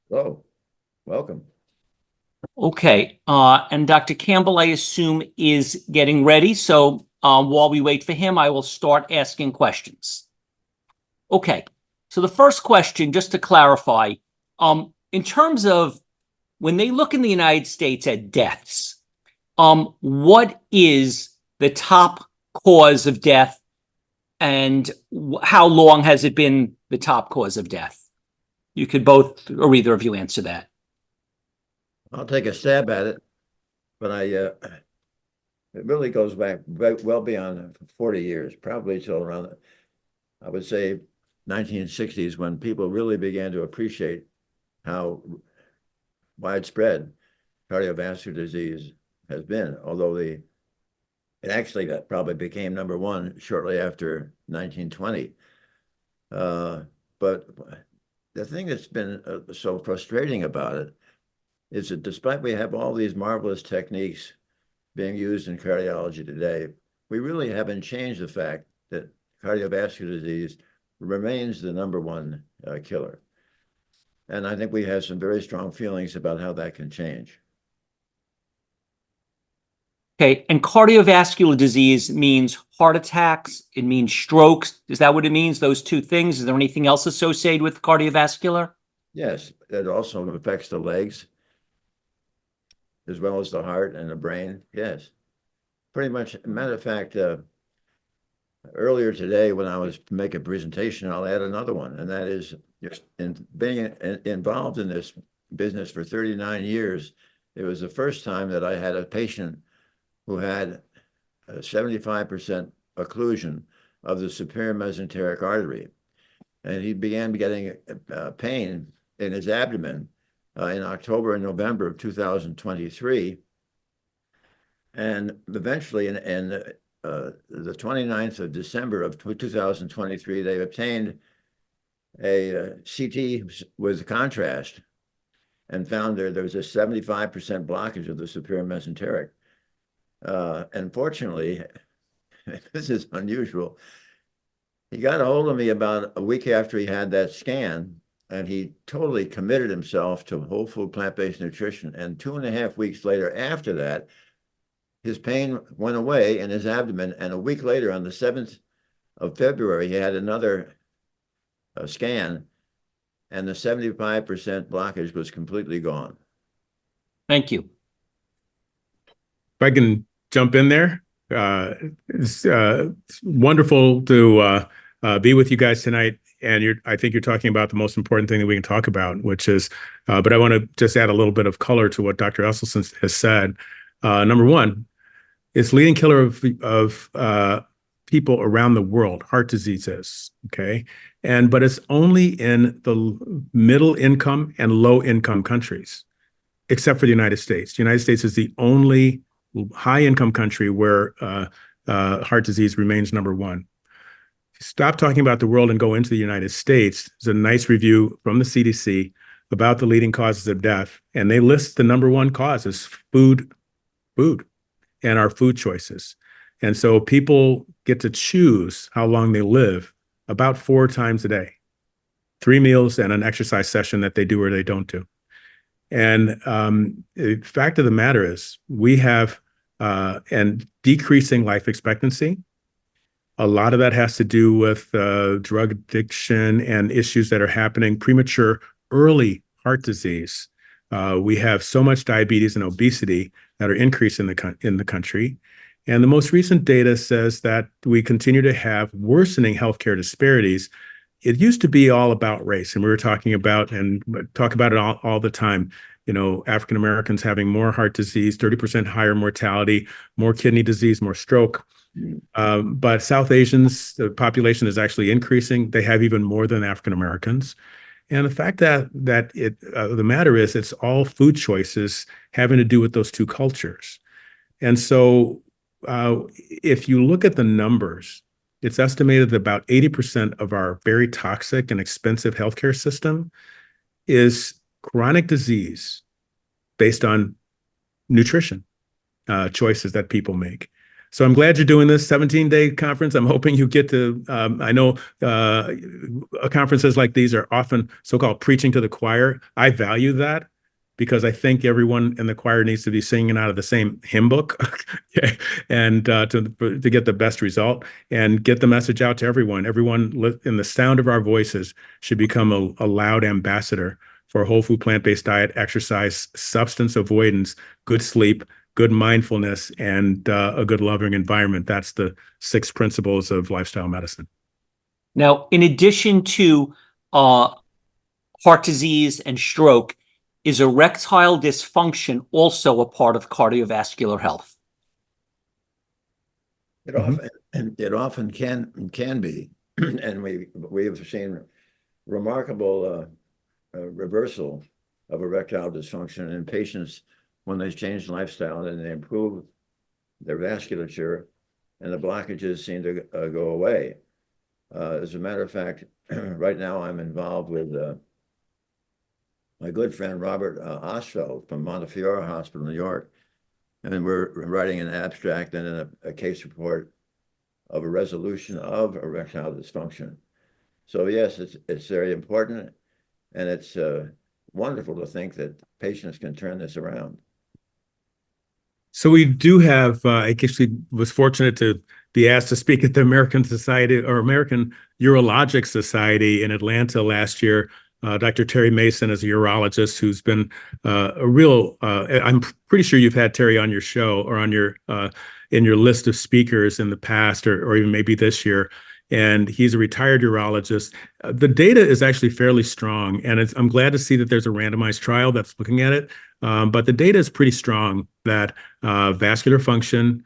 Hello, welcome. Okay, and Dr. Campbell, I assume, is getting ready. So while we wait for him, I will start asking questions. Okay, so the first question, just to clarify, in terms of when they look in the United States at deaths, what is the top cause of death, and how long has it been the top cause of death? You could both or either of you answer that. I'll take a stab at it, but it really goes back well beyond 40 years, probably till around, I would say, 1960s, when people really began to appreciate how widespread cardiovascular disease has been, although it actually probably became number one shortly after 1920. But the thing that's been so frustrating about it is that despite we have all these marvelous techniques being used in cardiology today, we really haven't changed the fact that cardiovascular disease remains the number one killer. And I think we have some very strong feelings about how that can change. Okay, and cardiovascular disease means heart attacks, it means strokes. Is that what it means, those two things? Is there anything else associated with cardiovascular? Yes, it also affects the legs as well as the heart and the brain. Yes, pretty much. Matter of fact, earlier today when I was to make a presentation, I'll add another one, and that is just in being involved in this business for 39 years, it was the first time that I had a patient who had a 75% occlusion of the superior mesenteric artery. And he began getting pain in his abdomen in October and November of 2023. And eventually in the 29th of December of 2023, they obtained a CT with contrast and found there was a 75% blockage of the superior mesenteric. Unfortunately, this is unusual. He got a hold of me about a week after he had that scan, and he totally committed himself to whole food plant-based nutrition. And 2.5 weeks later, after that, his pain went away in his abdomen. And a week later, on the 7th of February, he had another scan, and the 75% blockage was completely gone. Thank you. If I can jump in there, it's wonderful to be with you guys tonight. And I think you're talking about the most important thing that we can talk about, which is, but I want to just add a little bit of color to what Dr. Esselstyn has said. Number one, it's leading killer of people around the world, heart diseases, okay? But it's only in the middle income and low income countries, except for the United States. The United States is the only high income country where heart disease remains number one. Stop talking about the world and go into the United States. There's a nice review from the CDC about the leading causes of death, and they list the number one cause as food, and our food choices. And so people get to choose how long they live about 4 times a day, 3 meals and an exercise session that they do or they don't do. And the fact of the matter is we have and decreasing life expectancy. A lot of that has to do with drug addiction and issues that are happening, premature early heart disease. We have so much diabetes and obesity that are increasing in the country. And the most recent data says that we continue to have worsening healthcare disparities. It used to be all about race, and we were talking about and talk about it all the time. You know, African Americans having more heart disease, 30% higher mortality, more kidney disease, more stroke. But South Asians, the population is actually increasing. They have even more than African Americans. And the fact that the matter is, it's all food choices having to do with those two cultures. And so if you look at the numbers, it's estimated that about 80% of our very toxic and expensive healthcare system is chronic disease based on nutrition choices that people make. So I'm glad you're doing this 17-day conference. I'm hoping you get to, I know conferences like these are often so-called preaching to the choir. I value that because I think everyone in the choir needs to be singing out of the same hymn book and to get the best result and get the message out to everyone. Everyone in the sound of our voices should become a loud ambassador for a whole food, plant-based diet, exercise, substance avoidance, good sleep, good mindfulness, and a good loving environment. That's the 6 principles of lifestyle medicine. Now, in addition to heart disease and stroke, is erectile dysfunction also a part of cardiovascular health? It often can be, and we have seen remarkable reversal of erectile dysfunction in patients when they change lifestyle and they improve their vasculature, and the blockages seem to go away. As a matter of fact, right now I'm involved with my good friend Robert Osfeld from Montefiore Hospital, New York, and we're writing an abstract and a case report of a resolution of erectile dysfunction. So yes, it's very important, and it's wonderful to think that patients can turn this around. So we do have, I actually was fortunate to be asked to speak at the American Society or American Urologic Society in Atlanta last year. Dr. Terry Mason is a urologist who's been a real, I'm pretty sure you've had Terry on your show or on your, in your list of speakers in the past or even maybe this year. And he's a retired urologist. The data is actually fairly strong, and I'm glad to see that there's a randomized trial that's looking at it. But the data is pretty strong that vascular function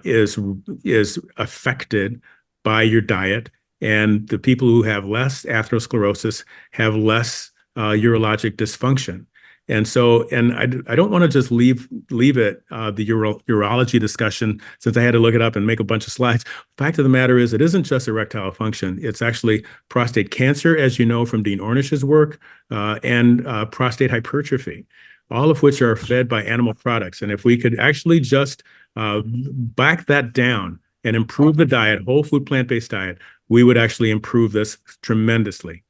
is affected by your diet, and the people who have less atherosclerosis have less urologic dysfunction. And so, and I don't want to just leave it the urology discussion, since I had to look it up and make a bunch of slides. Fact of the matter is, it isn't just erectile function. It's actually prostate cancer, as you know from Dean Ornish's work, and prostate hypertrophy, all of which are fed by animal products. And if we could actually just back that down and improve the diet, whole food, plant-based diet, we would actually improve this tremendously.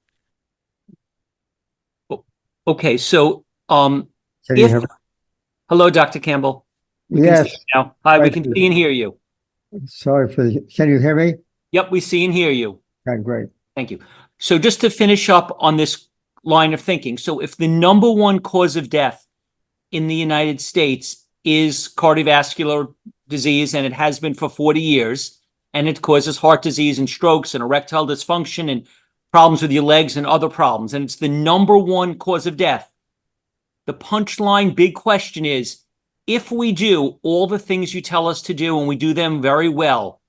Okay, so Can you hear me? hello, Dr. Campbell. We can Yes. see you now. Hi, we Thank can you. see and hear you. Sorry for the, can you hear me? Yep, we see and hear you. Okay, great. Thank you. So just to finish up on this line of thinking, so if the number one cause of death in the United States is cardiovascular disease, and it has been for 40 years, and it causes heart disease and strokes and erectile dysfunction and problems with your legs and other problems, and it's the number one cause of death. The punchline big question is, if we do all the things you tell us to do and we do them very well,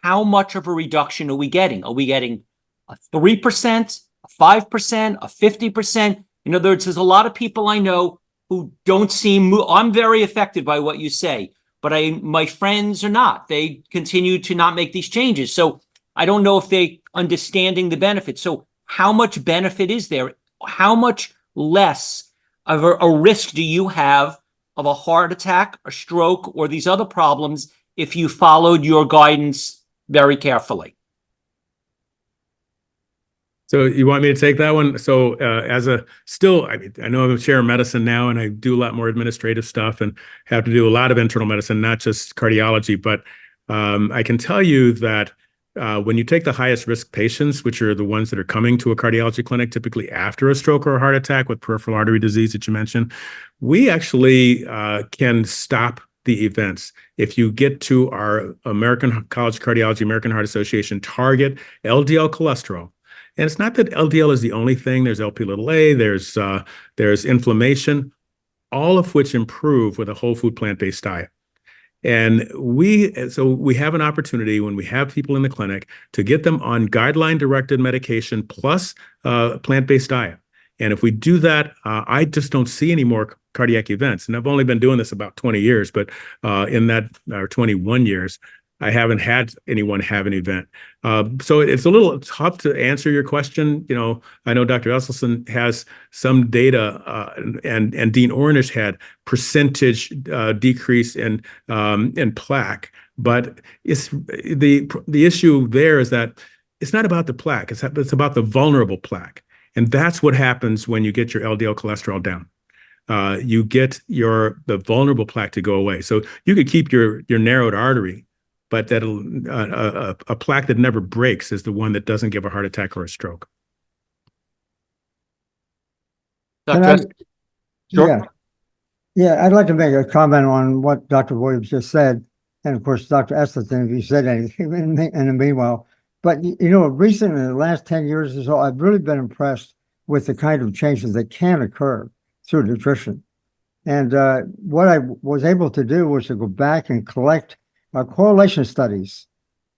how much of a reduction are we getting? Are we getting a 3%, a 5%, a 50%? In other words, there's a lot of people I know who don't seem, I'm very affected by what you say, but my friends are not. They continue to not make these changes. So I don't know if they understanding the benefits. So how much benefit is there? How much less of a risk do you have of a heart attack, a stroke, or these other problems if you followed your guidance very carefully? So you want me to take that one? So I know I'm a chair of medicine now, and I do a lot more administrative stuff and have to do a lot of internal medicine, not just cardiology. But I can tell you that when you take the highest risk patients, which are the ones that are coming to a cardiology clinic, typically after a stroke or a heart attack with peripheral artery disease that you mentioned, we actually can stop the events. If you get to our American College of Cardiology, American Heart Association target LDL cholesterol, and it's not that LDL is the only thing. There's Lp(a), there's inflammation, all of which improve with a whole food plant-based diet. And we have an opportunity when we have people in the clinic to get them on guideline-directed medication plus plant-based diet. And if we do that, I just don't see any more cardiac events. And I've only been doing this about 20 years, but in that, or 21 years, I haven't had anyone have an event. So it's a little tough to answer your question. I know Dr. Esselstyn has some data, and Dean Ornish had percentage decrease in plaque. But it's the issue there is that it's not about the plaque. It's about the vulnerable plaque, and that's what happens when you get your LDL cholesterol down. You get the vulnerable plaque to go away. So you could keep your narrowed artery, but a plaque that never breaks is the one that doesn't give a heart attack or a stroke. Can Dr. I- Sure. Yeah. Yeah, I'd like to make a comment on what Dr. Williams just said. And of course, Dr. Esselstyn, if you said anything in the meanwhile. But, recently, in the last 10 years or so, I've really been impressed with the kind of changes that can occur through nutrition. And what I was able to do was to go back and collect correlation studies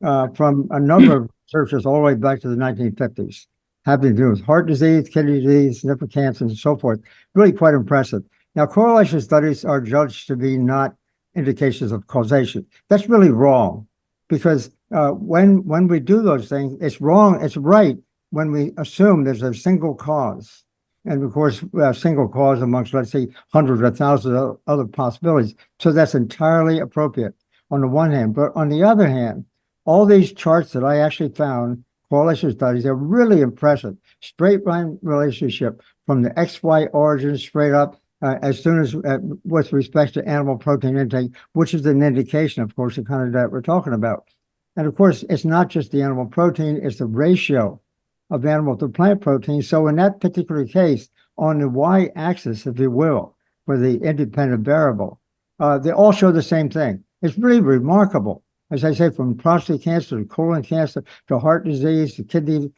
from a number of researchers all the way back to the 1950s, having to do with heart disease, kidney disease, liver cancer, and so forth. Really quite impressive. Now, correlation studies are judged to be not indications of causation. That's really wrong, because when we do those things, it's wrong. It's right when we assume there's a single cause. And of course, a single cause amongst, let's say, hundreds or thousands of other possibilities. So that's entirely appropriate on the one hand. But on the other hand, all these charts that I actually found, correlation studies, are really impressive. Straight line relationship from the XY origin straight up, as soon as with respect to animal protein intake, which is an indication, of course, the kind of diet we're talking about. And of course, it's not just the animal protein, it's the ratio of animal to plant protein. So in that particular case, on the y-axis, if you will, for the independent variable, they all show the same thing. It's really remarkable. As I say, from prostate cancer to colon cancer to heart disease to kidney,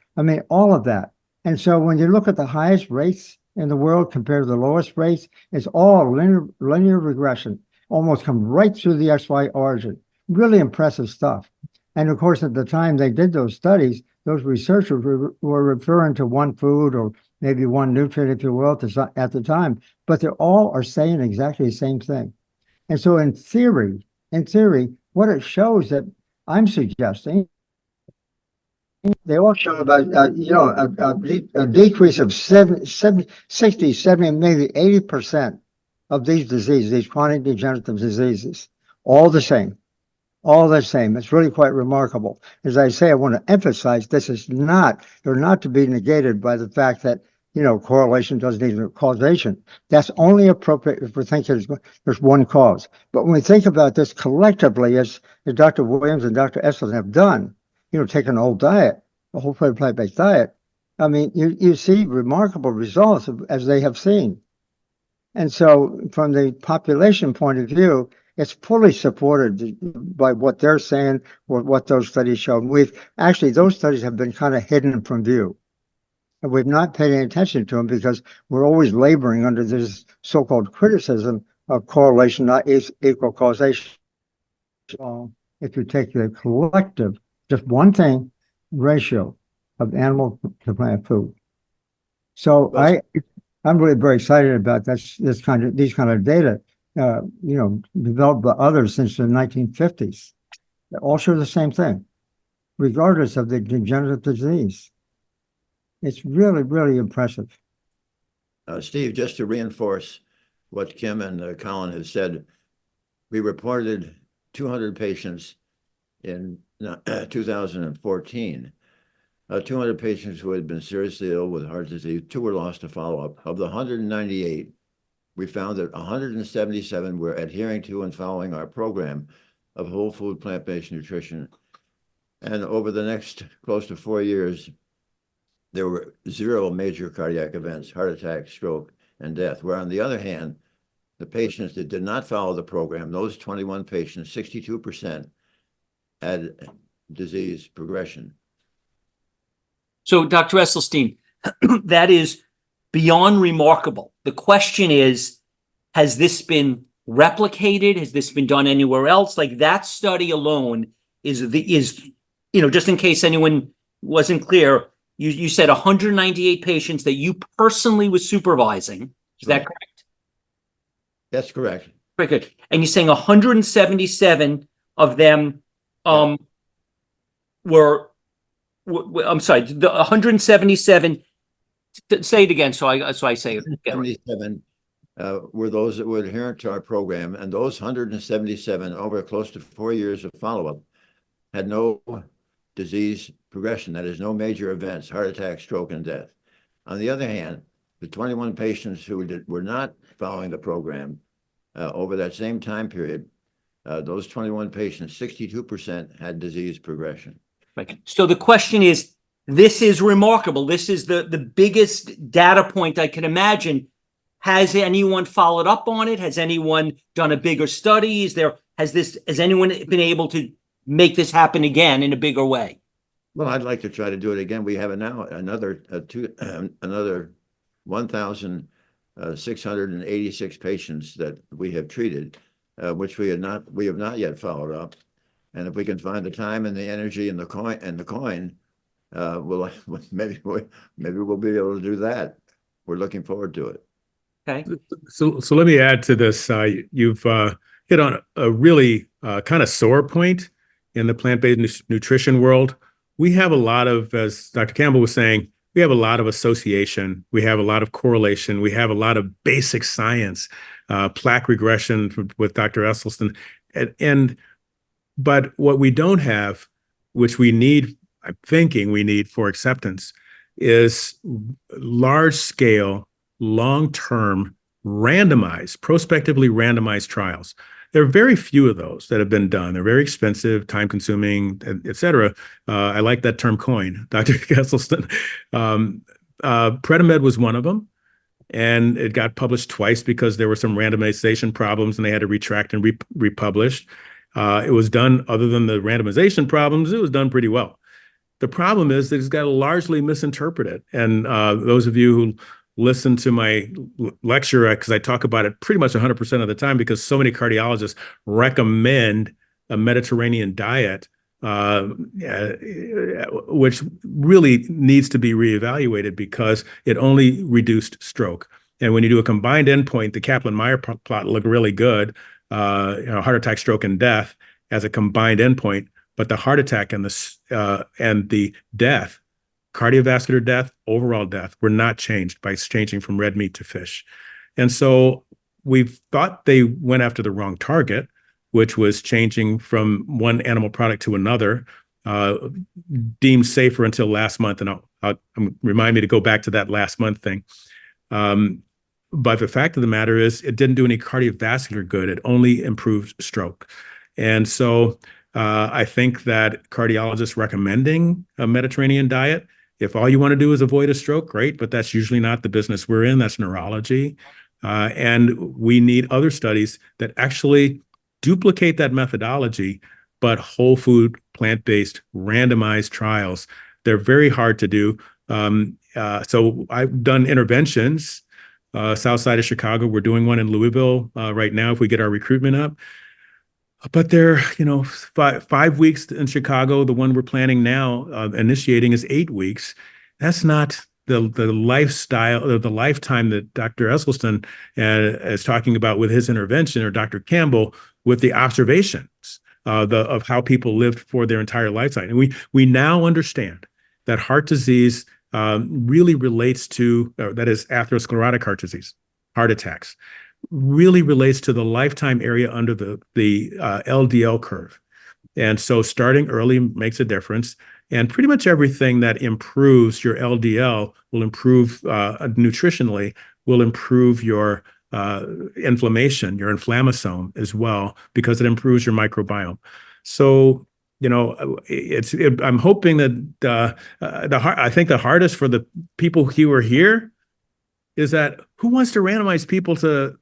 all of that. And so when you look at the highest rates in the world compared to the lowest rates, it's all linear regression, almost come right through the XY origin. Really impressive stuff. And of course, at the time they did those studies, those researchers were referring to one food or maybe one nutrient, if you will, at the time, but they all are saying exactly the same thing. And so in theory, what it shows that I'm suggesting, they all show about, a decrease of 60, 70, maybe 80% of these diseases, these chronic degenerative diseases, all the same. All the same. It's really quite remarkable. As I say, I want to emphasize they're not to be negated by the fact that, correlation doesn't need causation. That's only appropriate if we think there's one cause. But when we think about this collectively, as Dr. Williams and Dr. Esselstyn have done, take an old diet, a whole food plant-based diet, you see remarkable results as they have seen. And so from the population point of view, it's fully supported by what they're saying or what those studies show. Those studies have been kind of hidden from view. And we've not paid any attention to them because we're always laboring under this so-called criticism of correlation not equal causation. If you take the collective, just one thing, ratio of animal to plant food. So I'm really very excited about these kind of data. Developed by others since the 1950s. They all show the same thing, regardless of the degenerative disease. It's really, really impressive. Steve, just to reinforce what Kim and Colin have said, we reported 200 patients in 2014. 200 patients who had been seriously ill with heart disease. 2 were lost to follow-up. Of the 198, we found that 177 were adhering to and following our program of whole food plant-based nutrition. And over the next close to 4 years, there were 0 major cardiac events, heart attack, stroke, and death. Where on the other hand, the patients that did not follow the program, those 21 patients, 62% had disease progression. So, Dr. Esselstyn, that is beyond remarkable. The question is, has this been replicated? Has this been done anywhere else? Like that study alone is just in case anyone wasn't clear, you said 198 patients that you personally was supervising. Is that correct? That's correct. Very good. And you're saying 177 of them were, I'm sorry, the 177, say it again, so I say it. Get it right. 77 were those that were adherent to our program, and those 177 over close to 4 years of follow-up had no disease progression. That is, no major events, heart attack, stroke, and death. On the other hand, the 21 patients who were not following the program over that same time period, those 21 patients, 62% had disease progression. Right. So the question is, this is remarkable. This is the biggest data point I can imagine. Has anyone followed up on it? Has anyone done a bigger study? Has anyone been able to make this happen again in a bigger way? Well, I'd like to try to do it again. We have now another 1,686 patients that we have treated, which we have not yet followed up. And if we can find the time and the energy and the coin, we'll maybe we'll be able to do that. We're looking forward to it. Okay. So let me add to this. You've hit on a really kind of sore point in the plant-based nutrition world. We have a lot of, as Dr. Campbell was saying, we have a lot of association. We have a lot of correlation. We have a lot of basic science, plaque regression with Dr. Esselstyn. But what we don't have, which we need, I'm thinking we need for acceptance, is large-scale, long-term, randomized, prospectively randomized trials. There are very few of those that have been done. They're very expensive, time-consuming, et cetera. I like that term coin, Dr. Esselstyn. Predimed was one of them, and it got published twice because there were some randomization problems, and they had to retract and republish. It was done, other than the randomization problems, it was done pretty well. The problem is that it's got largely misinterpreted. And those of you who listen to my lecture, because I talk about it pretty much 100% of the time, because so many cardiologists recommend a Mediterranean diet, which really needs to be reevaluated because it only reduced stroke. And when you do a combined endpoint, the Kaplan-Meier plot looked really good, heart attack, stroke, and death as a combined endpoint, but the heart attack and the death, cardiovascular death, overall death, were not changed by changing from red meat to fish. And so we thought they went after the wrong target, which was changing from one animal product to another, deemed safer until last month. And I'll remind me to go back to that last month thing. But the fact of the matter is it didn't do any cardiovascular good. It only improved stroke. And so I think that cardiologists recommending a Mediterranean diet, if all you want to do is avoid a stroke, great, but that's usually not the business we're in. That's neurology. And we need other studies that actually duplicate that methodology, but whole food, plant-based, randomized trials. They're very hard to do. So I've done interventions south side of Chicago. We're doing one in Louisville right now if we get our recruitment up. But they're, 5 weeks in Chicago. The one we're planning now, initiating, is 8 weeks. That's not the lifestyle or the lifetime that Dr. Esselstyn is talking about with his intervention, or Dr. Campbell with the observations of how people lived for their entire lifetime. And we now understand that heart disease really relates to, that is atherosclerotic heart disease, heart attacks, really relates to the lifetime area under the LDL curve. And so starting early makes a difference. And pretty much everything that improves your LDL will improve nutritionally, will improve your inflammation, your inflammasome as well, because it improves your microbiome. So, I'm hoping that I think the hardest for the people who are here is that who wants to randomize people to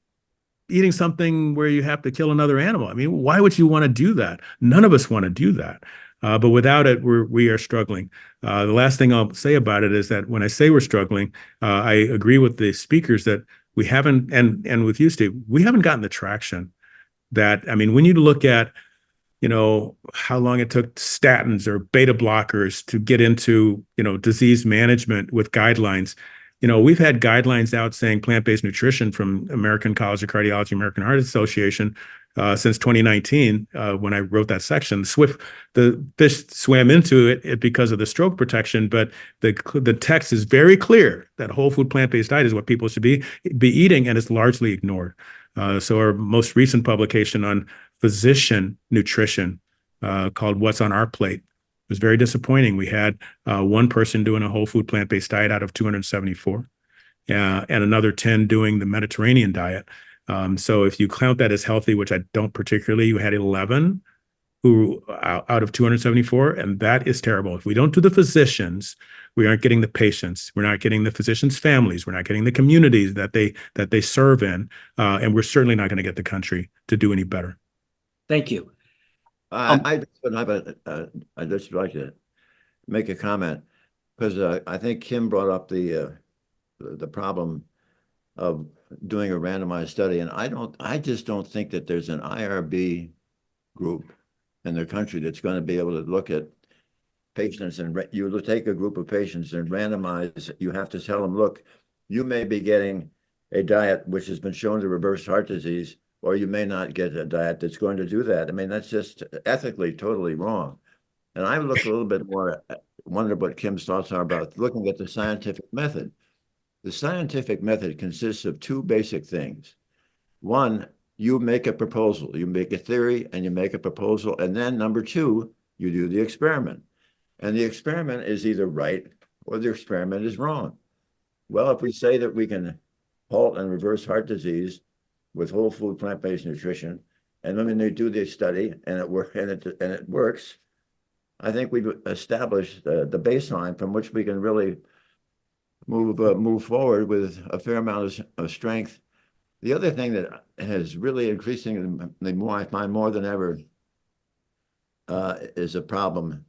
eating something where you have to kill another animal? I mean, why would you want to do that? None of us want to do that. But without it, we are struggling. The last thing I'll say about it is that when I say we're struggling, I agree with the speakers that we haven't, and with you, Steve, we haven't gotten the traction that, when you look at, how long it took statins or beta blockers to get into, disease management with guidelines. We've had guidelines out saying plant-based nutrition from American College of Cardiology, American Heart Association, since 2019, when I wrote that section. The fish swam into it because of the stroke protection, but the text is very clear that whole food plant-based diet is what people should be eating, and it's largely ignored. So our most recent publication on physician nutrition, called What's on Our Plate, was very disappointing. We had one person doing a whole food plant-based diet out of 274, and another 10 doing the Mediterranean diet. So if you count that as healthy, which I don't particularly, you had 11 who out of 274, and that is terrible. If we don't do the physicians, we aren't getting the patients. We're not getting the physicians' families. We're not getting the communities that they serve in, and we're certainly not going to get the country to do any better. Thank you. I'd just like to make a comment, because I think Kim brought up the problem of doing a randomized study, and I just don't think that there's an IRB group in the country that's going to be able to look at patients, and you take a group of patients and randomize. You have to tell them, look, you may be getting a diet which has been shown to reverse heart disease, or you may not get a diet that's going to do that. I mean, that's just ethically totally wrong. And I look a little bit more, wonder what Kim's thoughts are about looking at the scientific method. The scientific method consists of two basic things. One, you make a proposal. You make a theory and you make a proposal. And then number two, you do the experiment. And the experiment is either right or the experiment is wrong. Well, if we say that we can halt and reverse heart disease with whole food plant-based nutrition, and when they do this study and it works, I think we've established the baseline from which we can really move forward with a fair amount of strength. The other thing that has really increasingly more, I find more than ever, is a problem,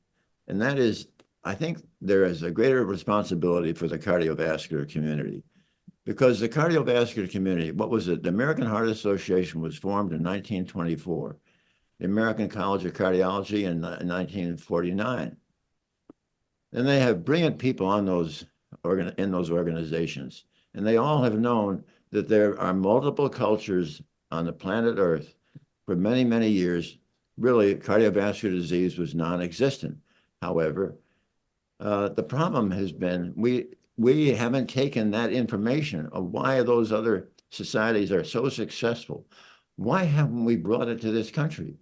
and that is, I think there is a greater responsibility for the cardiovascular community, because the cardiovascular community, what was it? The American Heart Association was formed in 1924, the American College of Cardiology in 1949. And they have brilliant people on in those organizations, and they all have known that there are multiple cultures on the planet Earth. For many, many years, really, cardiovascular disease was non-existent. However, the problem has been we haven't taken that information of why those other societies are so successful. Why haven't we brought it to this country?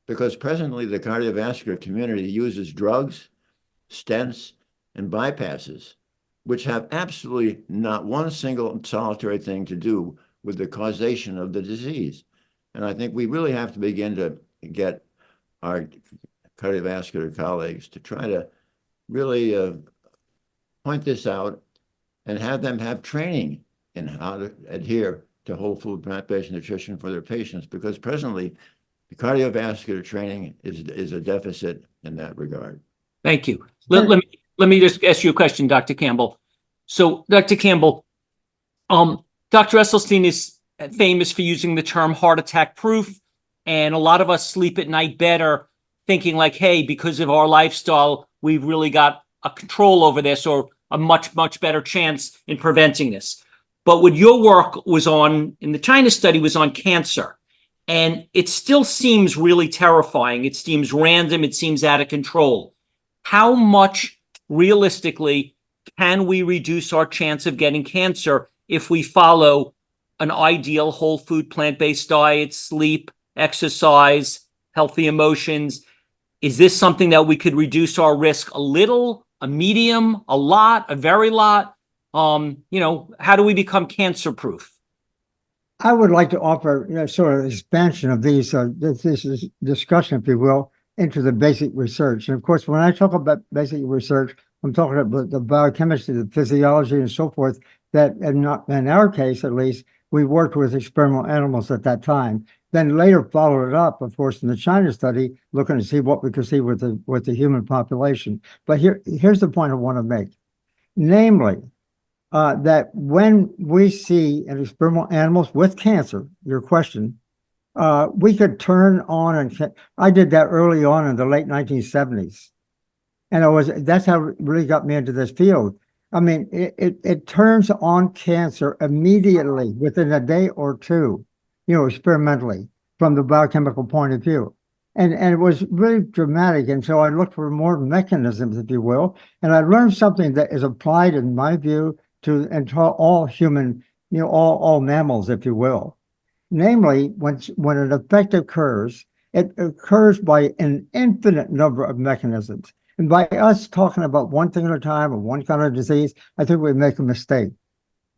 Because presently the cardiovascular community uses drugs, stents, and bypasses, which have absolutely not one single solitary thing to do with the causation of the disease. And I think we really have to begin to get our cardiovascular colleagues to try to really point this out and have them have training in how to adhere to whole food plant-based nutrition for their patients, because presently the cardiovascular training is a deficit in that regard. Thank you. Let me just ask you a question, Dr. Campbell. So, Dr. Campbell, Dr. Esselstyn is famous for using the term heart attack proof, and a lot of us sleep at night better thinking like, hey, because of our lifestyle, we've really got a control over this, or a much, much better chance in preventing this. But what your work was on in the China study was on cancer. And it still seems really terrifying. It seems random. It seems out of control. How much realistically can we reduce our chance of getting cancer if we follow an ideal whole food plant-based diet, sleep, exercise, healthy emotions? Is this something that we could reduce our risk a little, a medium, a lot, a very lot? How do we become cancer proof? I would like to offer sort of expansion of this discussion, if you will, into the basic research. And of course, when I talk about basic research, I'm talking about the biochemistry, the physiology, and so forth, that in our case, at least, we worked with experimental animals at that time. Then later followed it up, of course, in the China study, looking to see what we could see with the human population. But here's the point I want to make. Namely, that when we see in experimental animals with cancer, your question, we could turn on, and I did that early on in the late 1970s. And that's how it really got me into this field. I mean, it turns on cancer immediately within a day or two, experimentally. from the biochemical point of view. And it was really dramatic. And so I looked for more mechanisms, if you will, and I learned something that is applied, in my view, to all human, all mammals, if you will. Namely, when an effect occurs, it occurs by an infinite number of mechanisms. And by us talking about one thing at a time or one kind of disease, I think we make a mistake.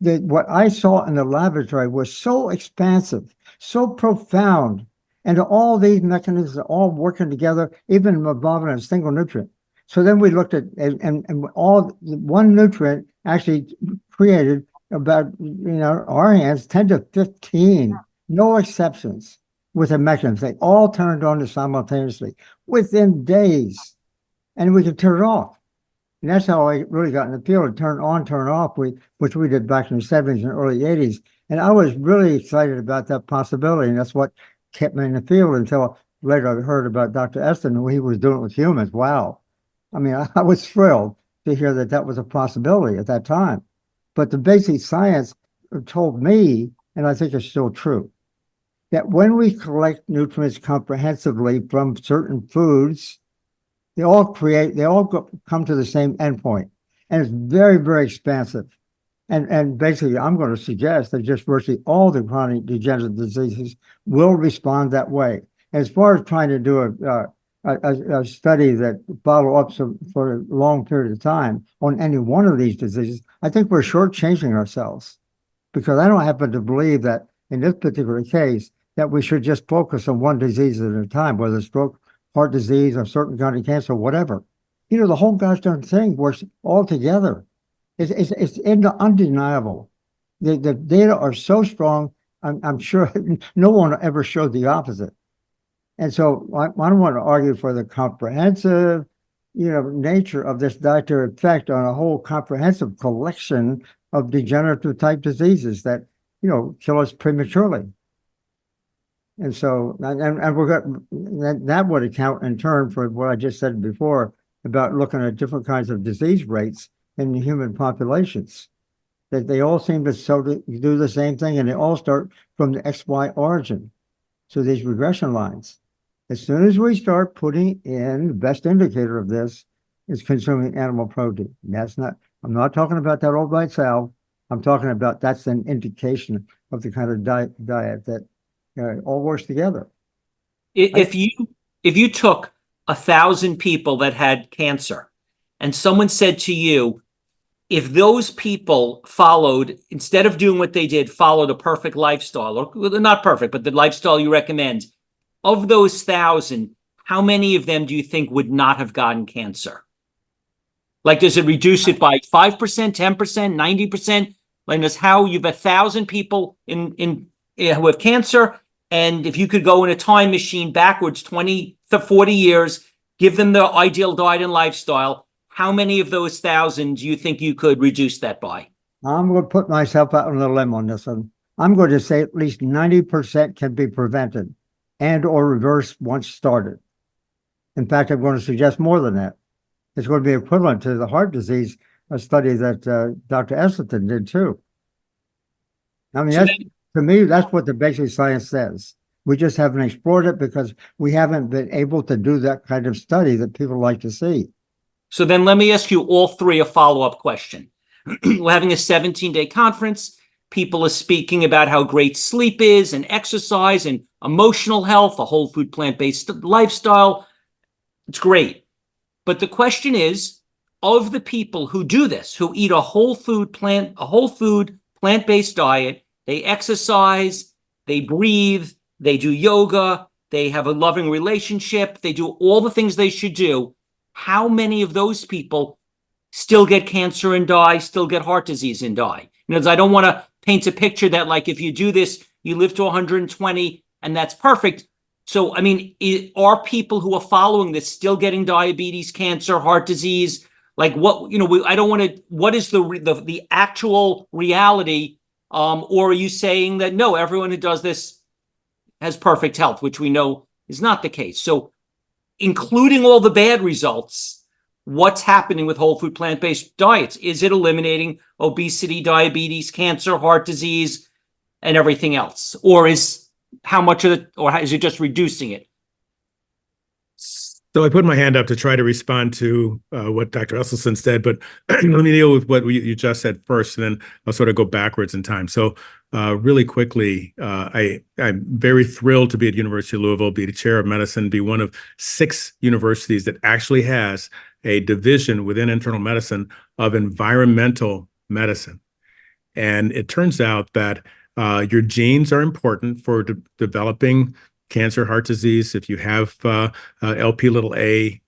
What I saw in the laboratory was so expansive, so profound, and all these mechanisms are all working together, even involving a single nutrient. So then we looked at, and all one nutrient actually created about, our hands, 10 to 15, no exceptions, with a mechanism. They all turned on simultaneously within days, and we could turn it off. And that's how I really got in the field, turn on, turn off, which we did back in the 70s and early 80s. And I was really excited about that possibility, and that's what kept me in the field until later I heard about Dr. Esselstyn, who he was doing it with humans. Wow. I mean, I was thrilled to hear that was a possibility at that time. But the basic science told me, and I think it's still true, that when we collect nutrients comprehensively from certain foods, they all come to the same endpoint. And it's very, very expansive. And basically, I'm going to suggest that just virtually all the chronic degenerative diseases will respond that way. As far as trying to do a study that follow up for a long period of time on any one of these diseases, I think we're shortchanging ourselves, because I don't happen to believe that in this particular case that we should just focus on one disease at a time, whether it's stroke, heart disease, or certain kind of cancer, whatever. The whole gosh darn thing works all together. It's undeniable. The data are so strong. I'm sure no one ever showed the opposite. And so I don't want to argue for the comprehensive, nature of this dietary effect on a whole comprehensive collection of degenerative type diseases that, kill us prematurely. And so, that would account in turn for what I just said before about looking at different kinds of disease rates in the human populations. That they all seem to do the same thing, and they all start from the XY origin. So these regression lines. As soon as we start putting in, the best indicator of this is consuming animal protein. I'm not talking about that all by itself. I'm talking about that's an indication of the kind of diet that all works together. If you took 1,000 people that had cancer and someone said to you, if those people followed, instead of doing what they did, followed a perfect lifestyle, or not perfect, but the lifestyle you recommend, of those 1,000, how many of them do you think would not have gotten cancer? Like, does it reduce it by 5%, 10%, 90%? Like, does how you've 1,000 people who have cancer, and if you could go in a time machine backwards 20 to 40 years, give them the ideal diet and lifestyle, how many of those 1,000 do you think you could reduce that by? I'm going to put myself out on a limb on this one. I'm going to say at least 90% can be prevented and or reversed once started. In fact, I'm going to suggest more than that. It's going to be equivalent to the heart disease, a study that Dr. Esselstyn did too. I mean, to me, that's what the basic science says. We just haven't explored it because we haven't been able to do that kind of study that people like to see. So then let me ask you all three a follow-up question. We're having a 17-day conference. People are speaking about how great sleep is and exercise and emotional health, a whole food plant-based lifestyle. It's great. But the question is, of the people who do this, who eat a whole food plant-based diet, they exercise, they breathe, they do yoga, they have a loving relationship, they do all the things they should do, how many of those people still get cancer and die, still get heart disease and die? I don't want to paint a picture that, like, if you do this, you live to 120 and that's perfect. So, I mean, are people who are following this still getting diabetes, cancer, heart disease? Like, what, I don't want to, what is the actual reality? Or are you saying that, no, everyone who does this has perfect health, which we know is not the case? So, including all the bad results, what's happening with whole food plant-based diets? Is it eliminating obesity, diabetes, cancer, heart disease, and everything else? Or is how much of it, or is it just reducing it? So I put my hand up to try to respond to what Dr. Esselstyn said, but let me deal with what you just said first, and then I'll sort of go backwards in time. So really quickly, I'm very thrilled to be at University of Louisville, be the chair of medicine, be one of 6 universities that actually has a division within internal medicine of environmental medicine. And it turns out that your genes are important for developing cancer, heart disease. If you have LP little a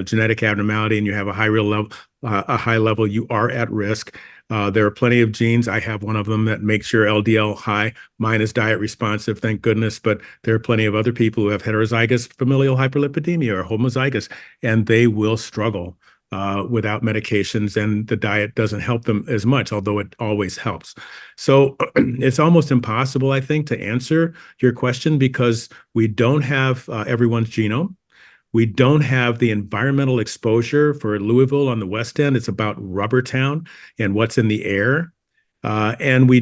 genetic abnormality and you have a high level, you are at risk. There are plenty of genes. I have one of them that makes your LDL high. Mine is diet responsive, thank goodness. But there are plenty of other people who have heterozygous familial hyperlipidemia or homozygous, and they will struggle without medications, and the diet doesn't help them as much, although it always helps. So it's almost impossible, I think, to answer your question because we don't have everyone's genome. We don't have the environmental exposure for Louisville on the West End. It's about rubber town and what's in the air. And we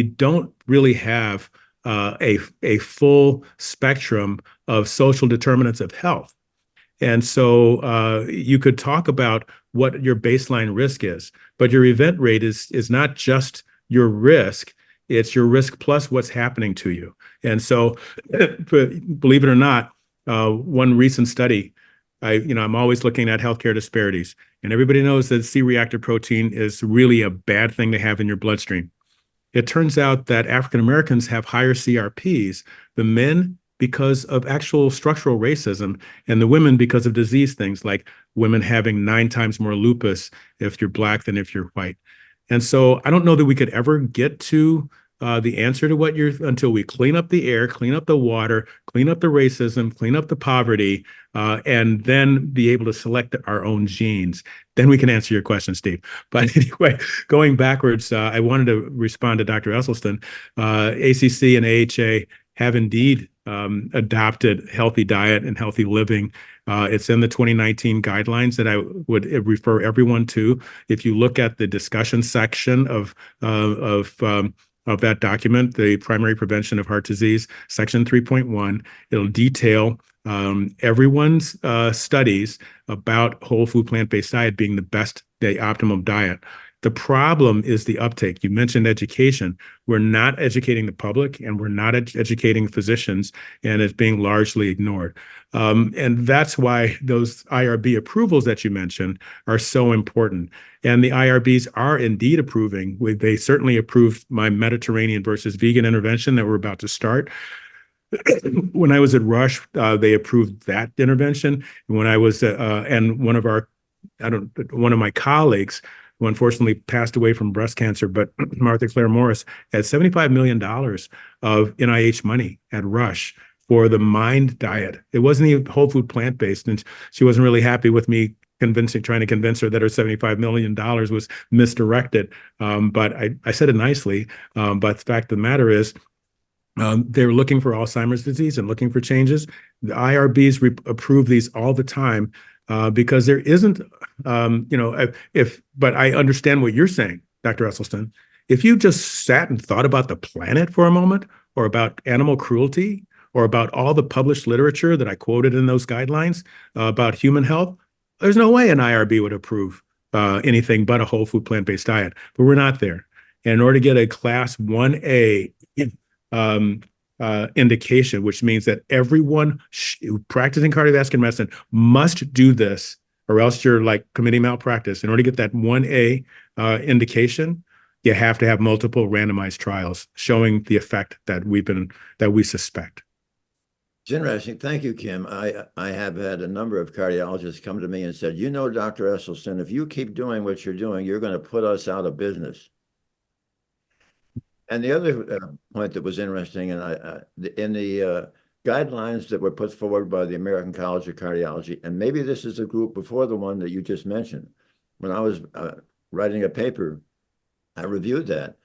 don't really have a full spectrum of social determinants of health. And so you could talk about what your baseline risk is, but your event rate is not just your risk, it's your risk plus what's happening to you. And so believe it or not, one recent study, I'm always looking at healthcare disparities, and everybody knows that C-reactive protein is really a bad thing to have in your bloodstream. It turns out that African Americans have higher CRPs than men because of actual structural racism, and the women because of disease things like women having 9 times more lupus if you're Black than if you're white. And so I don't know that we could ever get to the answer to what until we clean up the air, clean up the water, clean up the racism, clean up the poverty, and then be able to select our own genes. Then we can answer your question, Steve. But anyway, going backwards, I wanted to respond to Dr. Esselstyn. ACC and AHA have indeed adopted healthy diet and healthy living. It's in the 2019 guidelines that I would refer everyone to. If you look at the discussion section of that document, the primary prevention of heart disease, section 3.1, it'll detail everyone's studies about whole food plant-based diet being the optimum diet. The problem is the uptake. You mentioned education. We're not educating the public, and we're not educating physicians, and it's being largely ignored. And that's why those IRB approvals that you mentioned are so important. And the IRBs are indeed approving. They certainly approved my Mediterranean versus vegan intervention that we're about to start. When I was at Rush, they approved that intervention. When I was, and one of my colleagues, who unfortunately passed away from breast cancer, but Martha Claire Morris had $75 million of NIH money at Rush for the MIND diet. It wasn't even whole food plant-based, and she wasn't really happy with me trying to convince her that her $75 million was misdirected. But I said it nicely. But the fact of the matter is, they're looking for Alzheimer's disease and looking for changes. The IRBs approve these all the time. Because there isn't, but I understand what you're saying, Dr. Esselstyn. If you just sat and thought about the planet for a moment, or about animal cruelty, or about all the published literature that I quoted in those guidelines about human health, there's no way an IRB would approve anything but a whole food plant-based diet. But we're not there. And in order to get a class 1A indication, which means that everyone practicing cardiovascular medicine must do this, or else you're like committing malpractice. In order to get that 1A indication, you have to have multiple randomized trials showing the effect that we suspect. It's interesting. Thank you, Kim. I have had a number of cardiologists come to me and said, Dr. Esselstyn, if you keep doing what you're doing, you're going to put us out of business. And the other point that was interesting, and in the guidelines that were put forward by the American College of Cardiology, and maybe this is a group before the one that you just mentioned, when I was writing a paper, I reviewed that,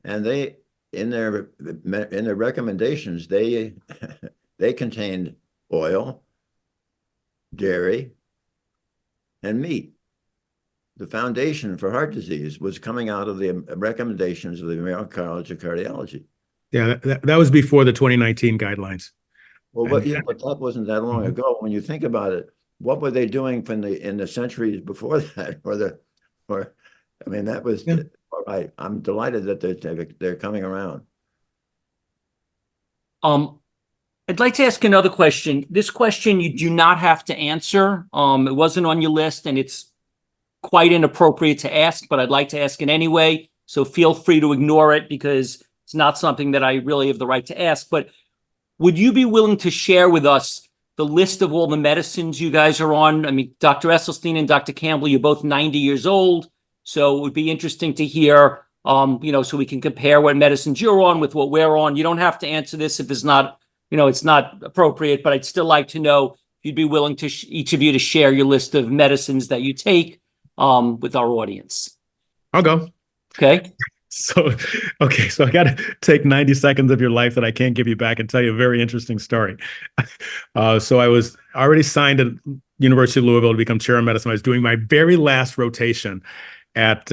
and they, in their recommendations, they contained oil, dairy, and meat. The foundation for heart disease was coming out of the recommendations of the American College of Cardiology. Yeah, that was before the 2019 guidelines. Well, And- but that wasn't that long Mhm. ago. When you think about it, what were they doing in the centuries before that? I mean, that was, Yeah. I'm delighted that they're coming around. I'd like to ask another question. This question you do not have to answer. It wasn't on your list and it's quite inappropriate to ask, but I'd like to ask it anyway. So feel free to ignore it because it's not something that I really have the right to ask. But would you be willing to share with us the list of all the medicines you guys are on? I mean, Dr. Esselstyn and Dr. Campbell, you're both 90 years old. So it would be interesting to hear, so we can compare what medicines you're on with what we're on. You don't have to answer this if it's not, it's not appropriate, but I'd still like to know if you'd be willing to each of you to share your list of medicines that you take with our audience. I'll go. Okay. So, okay, so I got to take 90 seconds of your life that I can't give you back and tell you a very interesting story. So I was already signed at University of Louisville to become chair of medicine. I was doing my very last rotation at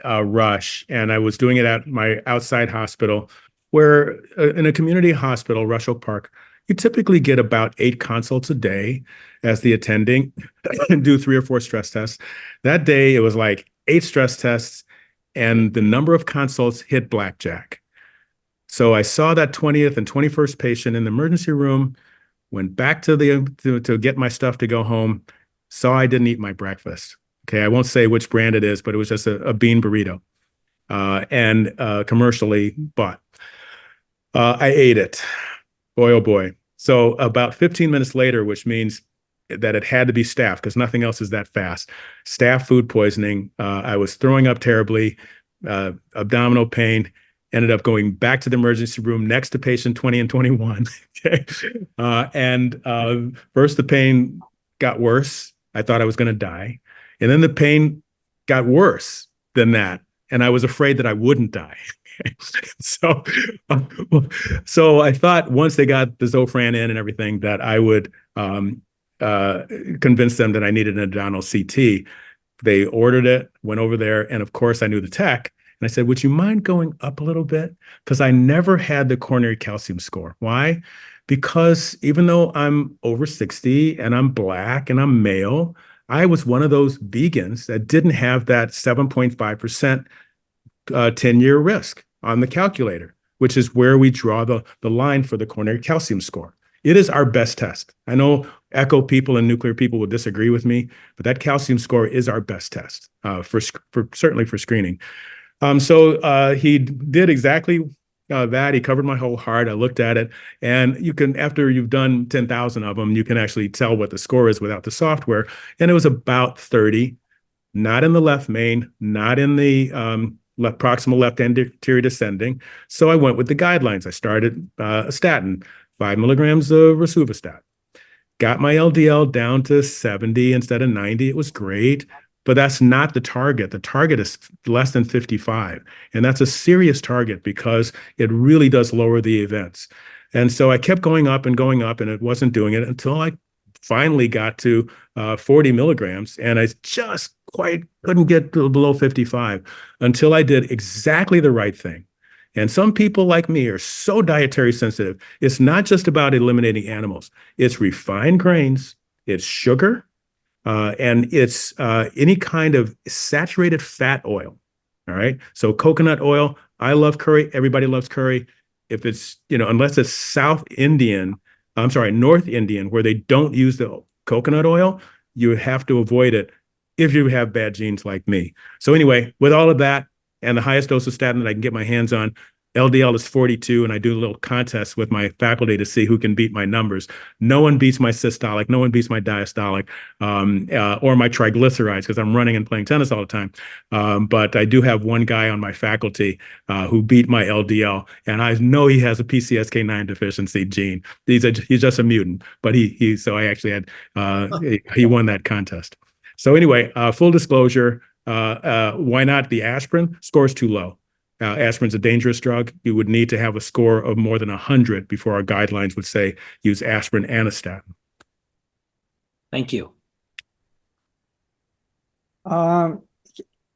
Rush, and I was doing it at my outside hospital, where in a community hospital, Rush Oak Park, you typically get about 8 consults a day as the attending and do 3 or 4 stress tests. That day, it was like 8 stress tests, and the number of consults hit blackjack. So I saw that 20th and 21st patient in the emergency room, went back to to get my stuff to go home, saw I didn't eat my breakfast. Okay, I won't say which brand it is, but it was just a bean burrito, and commercially bought. I ate it. Boy, oh boy. So about 15 minutes later, which means that it had to be staph because nothing else is that fast. Staph food poisoning. I was throwing up terribly, abdominal pain, ended up going back to the emergency room next to patient 20 and 21. Okay. First the pain got worse. I thought I was going to die. And then the pain got worse than that. And I was afraid that I wouldn't die. So, I thought once they got the Zofran in and everything that I would convince them that I needed an abdominal CT. They ordered it, went over there, and of course I knew the tech. And I said, would you mind going up a little bit? Because I never had the coronary calcium score. Why? Because even though I'm over 60 and I'm Black and I'm male, I was one of those vegans that didn't have that 7.5% 10-year risk on the calculator, which is where we draw the line for the coronary calcium score. It is our best test. I know echo people and nuclear people would disagree with me, but that calcium score is our best test for certainly for screening. So he did exactly that. He covered my whole heart. I looked at it, and you can, after you've done 10,000 of them, you can actually tell what the score is without the software. And it was about 30, not in the left main, not in the proximal left anterior descending. So I went with the guidelines. I started a statin, 5 milligrams of rosuvastatin. Got my LDL down to 70 instead of 90. It was great, but that's not the target. The target is less than 55. And that's a serious target because it really does lower the events. And so I kept going up, and it wasn't doing it until I finally got to 40 milligrams. And I just quite couldn't get below 55 until I did exactly the right thing. And some people like me are so dietary sensitive. It's not just about eliminating animals. It's refined grains, it's sugar, and it's any kind of saturated fat oil. All right. So coconut oil, I love curry. Everybody loves curry. If it's, unless it's North Indian, where they don't use the coconut oil, you have to avoid it if you have bad genes like me. So anyway, with all of that, and the highest dose of statin that I can get my hands on, LDL is 42, and I do a little contest with my faculty to see who can beat my numbers. No one beats my systolic, no one beats my diastolic, or my triglycerides, because I'm running and playing tennis all the time. But I do have one guy on my faculty who beat my LDL, and I know he has a PCSK9 deficiency gene. He's just a mutant, but so I actually had he won that contest. So anyway, full disclosure. Why not? The aspirin score's too low. Aspirin's a dangerous drug. You would need to have a score of more than 100 before our guidelines would say use aspirin and a statin. Thank you. I'll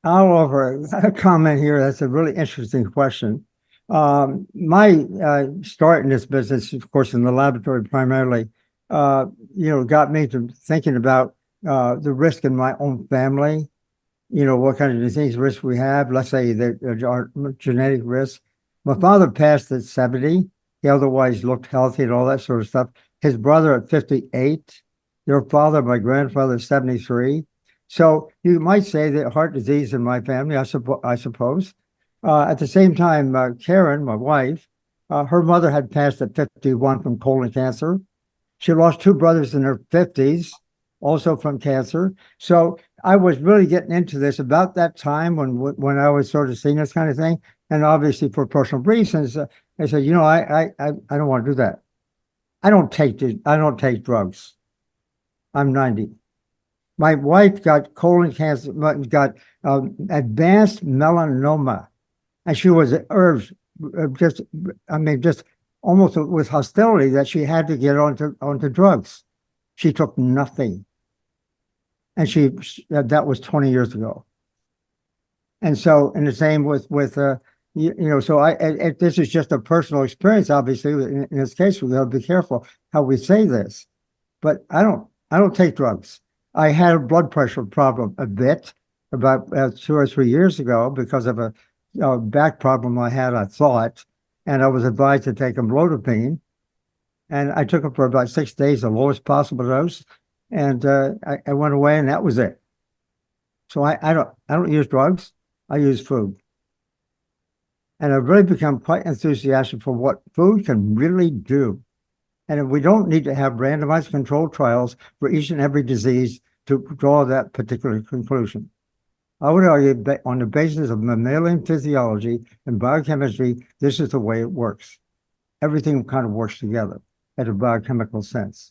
offer a comment here. That's a really interesting question. My start in this business, of course, in the laboratory primarily, got me to thinking about the risk in my own family. What kind of disease risk we have. Let's say that our genetic risk. My father passed at 70. He otherwise looked healthy and all that sort of stuff. His brother at 58. Their father, my grandfather, 73. So you might say that heart disease in my family, I suppose. At the same time, Karen, my wife, her mother had passed at 51 from colon cancer. She lost two brothers in their 50s, also from cancer. So I was really getting into this about that time when I was sort of seeing this kind of thing. And obviously for personal reasons, I said, I don't want to do that. I don't take drugs. I'm 90. My wife got colon cancer, got advanced melanoma, and she was urged, just almost with hostility that she had to get onto drugs. She took nothing, and that was 20 years ago. And so, and the same with so this is just a personal experience. Obviously, in this case, we got to be careful how we say this. But I don't take drugs. I had a blood pressure problem a bit about 2 or 3 years ago because of a back problem I had, I thought, and I was advised to take amlodipine, and I took it for about 6 days, the lowest possible dose, and I went away, and that was it. So I don't use drugs. I use food, and I've really become quite enthusiastic for what food can really do. And we don't need to have randomized controlled trials for each and every disease to draw that particular conclusion. I would argue that on the basis of mammalian physiology and biochemistry, this is the way it works. Everything kind of works together at a biochemical sense.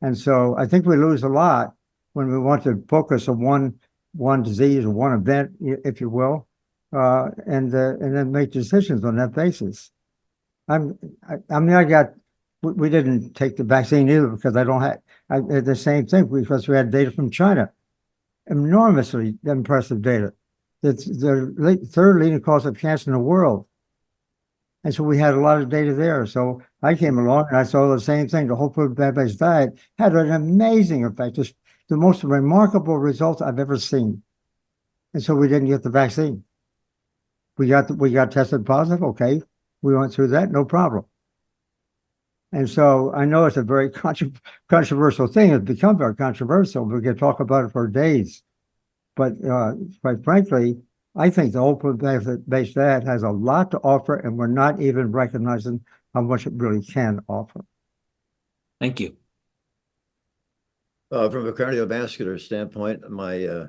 And so I think we lose a lot when we want to focus on one disease or one event, if you will, and then make decisions on that basis. We didn't take the vaccine either because I had the same thing because we had data from China. Enormously impressive data. It's the third leading cause of cancer in the world. And so we had a lot of data there. So I came along and I saw the same thing. The whole food plant-based diet had an amazing effect. Just the most remarkable results I've ever seen. And so we didn't get the vaccine. We got tested positive. Okay. We went through that. No problem. And so I know it's a very controversial thing. It's become very controversial. We could talk about it for days. But quite frankly, I think the whole plant-based diet has a lot to offer, and we're not even recognizing how much it really can offer. Thank you. From a cardiovascular standpoint, my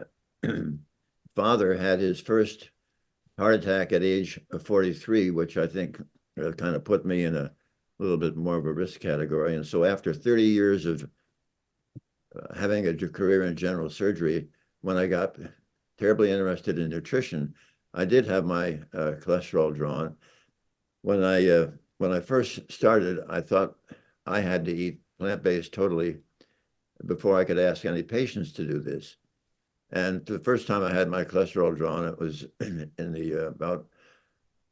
father had his first heart attack at age 43, which I think kind of put me in a little bit more of a risk category. And so after 30 years of having a career in general surgery, when I got terribly interested in nutrition, I did have my cholesterol drawn. When I first started, I thought I had to eat plant-based totally before I could ask any patients to do this. And the first time I had my cholesterol drawn, it was in the about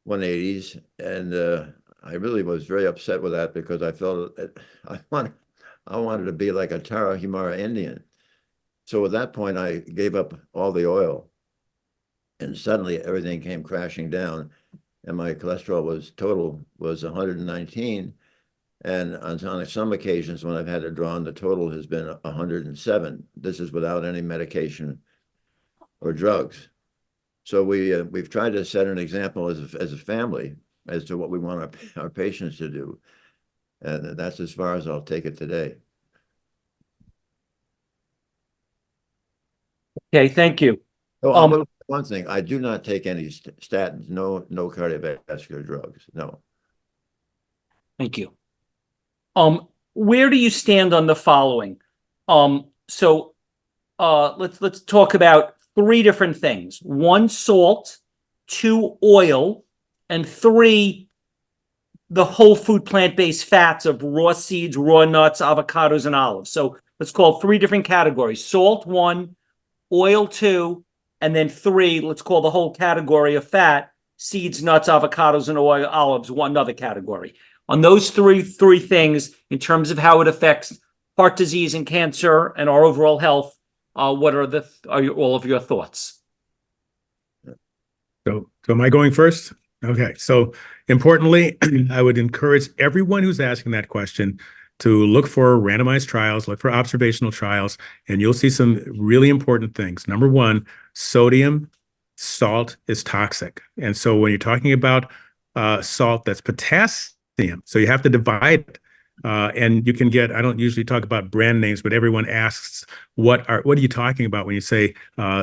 180s, and I really was very upset with that because I felt that I wanted to be like a Tarahumara Indian. So at that point, I gave up all the oil, and suddenly everything came crashing down, and my cholesterol was 119, and on some occasions when I've had it drawn, the total has been 107. This is without any medication or drugs. So we've tried to set an example as a family as to what we want our patients to do. And that's as far as I'll take it today. Okay, thank you. Oh, one thing, I do not take any statins, no cardiovascular drugs, no. Thank you. Where do you stand on the following? So let's talk about 3 different things. 1, salt, 2, oil, and 3, the whole food plant-based fats of raw seeds, raw nuts, avocados, and olives. So let's call 3 different categories. Salt 1, oil 2, and then 3, let's call the whole category of fat, seeds, nuts, avocados, and oil, olives, one other category. On those three things, in terms of how it affects heart disease and cancer and our overall health, what are all of your thoughts? So am I going first? Okay. So importantly, I would encourage everyone who's asking that question to look for randomized trials, look for observational trials, and you'll see some really important things. Number one, sodium, salt is toxic. And so when you're talking about salt, that's potassium. So you have to divide it. And you can get, I don't usually talk about brand names, but everyone asks, what are you talking about when you say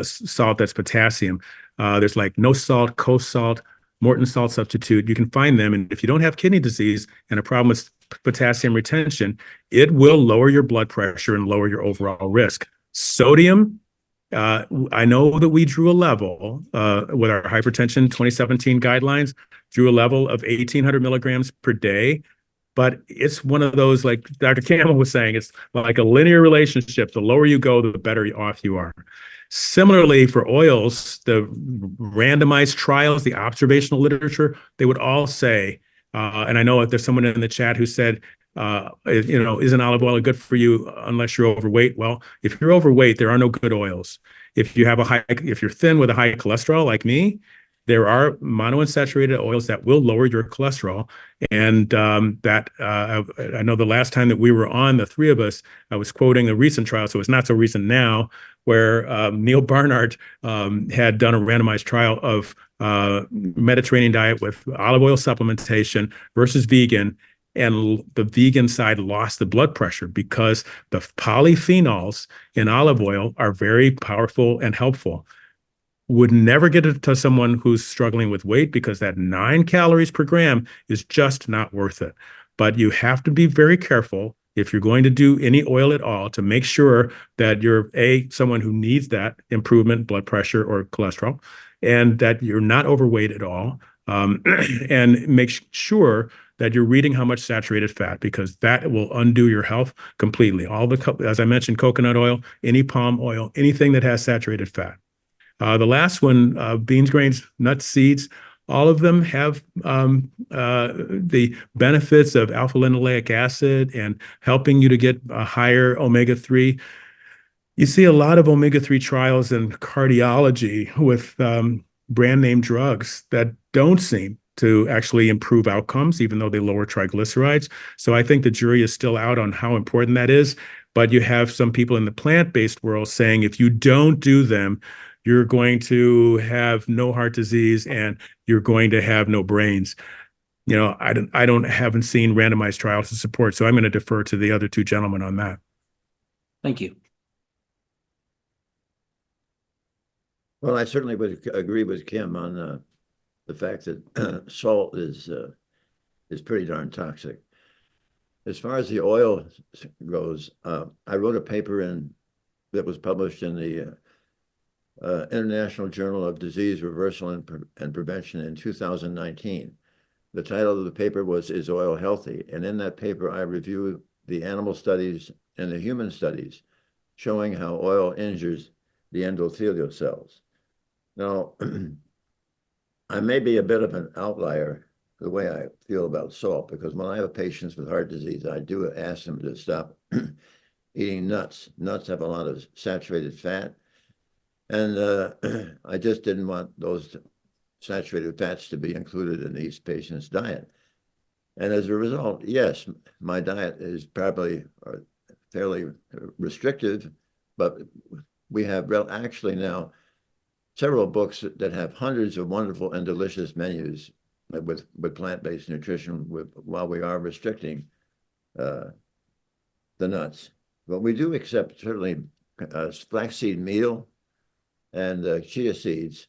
salt that's potassium? There's like no salt, coast salt, Morton salt substitute. You can find them. And if you don't have kidney disease and a problem with potassium retention, it will lower your blood pressure and lower your overall risk. Sodium, I know that we drew a level with our hypertension 2017 guidelines, drew a level of 1,800 milligrams per day. But it's one of those, like Dr. Campbell was saying, it's like a linear relationship. The lower you go, the better off you are. Similarly, for oils, the randomized trials, the observational literature, they would all say, and I know that there's someone in the chat who said, isn't olive oil good for you unless you're overweight? Well, if you're overweight, there are no good oils. If you're thin with a high cholesterol like me, there are monounsaturated oils that will lower your cholesterol. And I know the last time that we were on, the three of us, I was quoting a recent trial, so it's not so recent now, where Neil Barnard had done a randomized trial of Mediterranean diet with olive oil supplementation versus vegan. And the vegan side lost the blood pressure because the polyphenols in olive oil are very powerful and helpful. Would never get it to someone who's struggling with weight because that 9 calories per gram is just not worth it. But you have to be very careful if you're going to do any oil at all to make sure that you're someone who needs that improvement, blood pressure or cholesterol, and that you're not overweight at all. And make sure that you're reading how much saturated fat, because that will undo your health completely. As I mentioned, coconut oil, any palm oil, anything that has saturated fat. The last one, beans, grains, nuts, seeds, all of them have the benefits of alpha-linoleic acid and helping you to get a higher omega-3. You see a lot of omega-3 trials in cardiology with brand name drugs that don't seem to actually improve outcomes, even though they lower triglycerides. So I think the jury is still out on how important that is. But you have some people in the plant-based world saying if you don't do them, you're going to have no heart disease and you're going to have no brains. Haven't seen randomized trials to support, so I'm going to defer to the other two gentlemen on that. Thank you. Well, I certainly would agree with Kim on the fact that salt is pretty darn toxic. As far as the oil goes, I wrote a paper that was published in the International Journal of Disease Reversal and Prevention in 2019. The title of the paper was "Is Oil Healthy?" And in that paper, I reviewed the animal studies and the human studies showing how oil injures the endothelial cells. Now, I may be a bit of an outlier the way I feel about salt, because when I have patients with heart disease, I do ask them to stop eating nuts. Nuts have a lot of saturated fat. And I just didn't want those saturated fats to be included in these patients' diet. And as a result, yes, my diet is probably fairly restrictive, but we have actually now several books that have hundreds of wonderful and delicious menus with plant-based nutrition while we are restricting the nuts. But we do accept certainly flaxseed meal and chia seeds,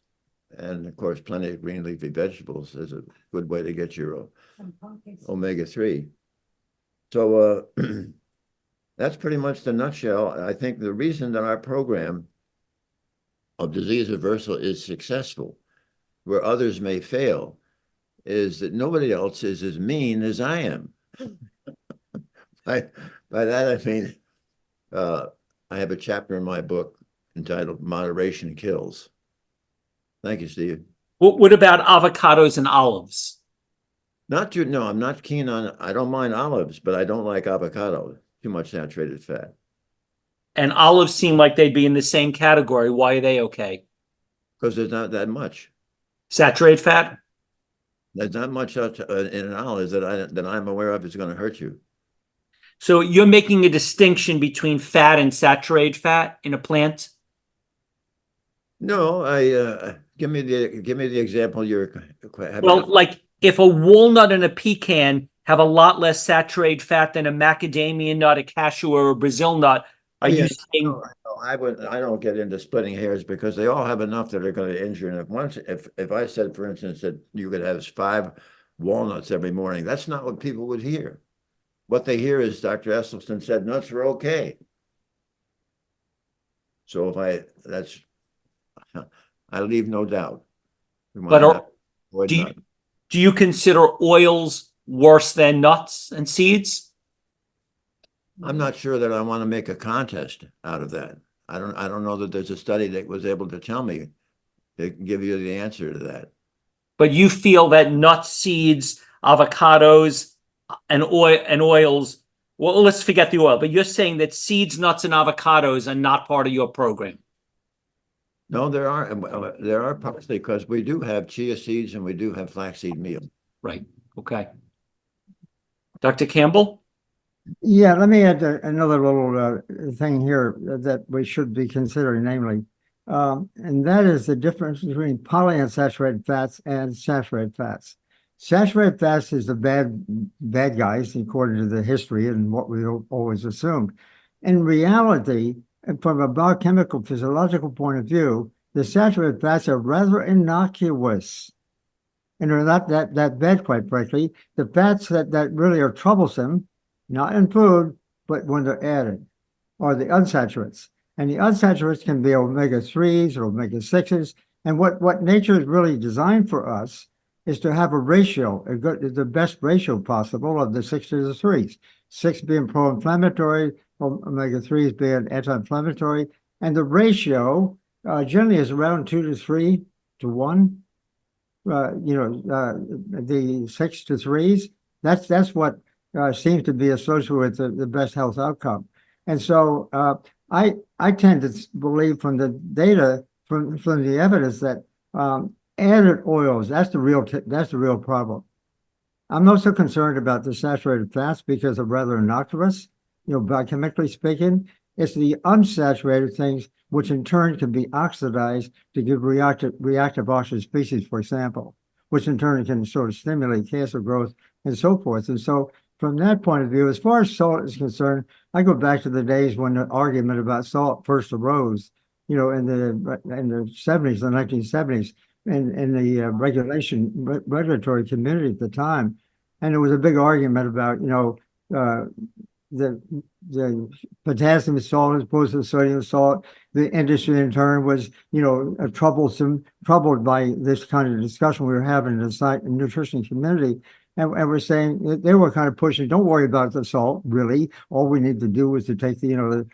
and of course, plenty of green leafy vegetables is a good way to get your omega-3. So that's pretty much the nutshell. I think the reason that our program of disease reversal is successful, where others may fail, is that nobody else is as mean as I am. By that, I mean, I have a chapter in my book entitled "Moderation Kills." Thank you, Steve. What about avocados and olives? No, I'm not keen on, I don't mind olives, but I don't like avocado. Too much saturated fat. And olives seem like they'd be in the same category. Why are they okay? Because there's not that much. Saturated fat? There's not much in an olive that I'm aware of is going to hurt you. So you're making a distinction between fat and saturated fat in a plant? No, give me the example you're having. Well, like if a walnut and a pecan have a lot less saturated fat than a macadamia nut, a cashew, or a Brazil nut, are you saying? No, I don't get into splitting hairs because they all have enough that are going to injure. And if I said, for instance, that you could have 5 walnuts every morning, that's not what people would hear. What they hear is Dr. Esselstyn said nuts are okay. So I leave no doubt. But do you consider oils worse than nuts and seeds? I'm not sure that I want to make a contest out of that. I don't know that there's a study that was able to tell me to give you the answer to that. But you feel that nuts, seeds, avocados, and oils. Well, let's forget the oil. But you're saying that seeds, nuts, and avocados are not part of your program. No, there are partially because we do have chia seeds and we do have flaxseed meal. Right. Okay. Dr. Campbell? Yeah, let me add another little thing here that we should be considering, namely, and that is the difference between polyunsaturated fats and saturated fats. Saturated fats is the bad guys, according to the history and what we always assumed. In reality, from a biochemical, physiological point of view, the saturated fats are rather innocuous. And they're not that bad, quite frankly. The fats that really are troublesome, not in food, but when they're added, are the unsaturates. And the unsaturates can be omega-3s or omega-6s. And what nature is really designed for us is to have a ratio, the best ratio possible of the 6 to the 3s. 6 being pro-inflammatory, omega-3s being anti-inflammatory. And the ratio generally is around 2 to 3 to 1. The 6 to 3s, that's what seems to be associated with the best health outcome. And so I tend to believe from the data, from the evidence that added oils, that's the real problem. I'm not so concerned about the saturated fats because they're rather innocuous, biochemically speaking. It's the unsaturated things which in turn can be oxidized to give reactive oxygen species, for example, which in turn can sort of stimulate cancer growth and so forth. And so from that point of view, as far as salt is concerned, I go back to the days when the argument about salt first arose, in the 70s, the 1970s, in the regulatory community at the time. And there was a big argument about, the potassium salt as opposed to the sodium salt. The industry in turn was, troubled by this kind of discussion we were having in the nutrition community. And we're saying they were kind of pushing, don't worry about the salt, really. All we need to do is to take the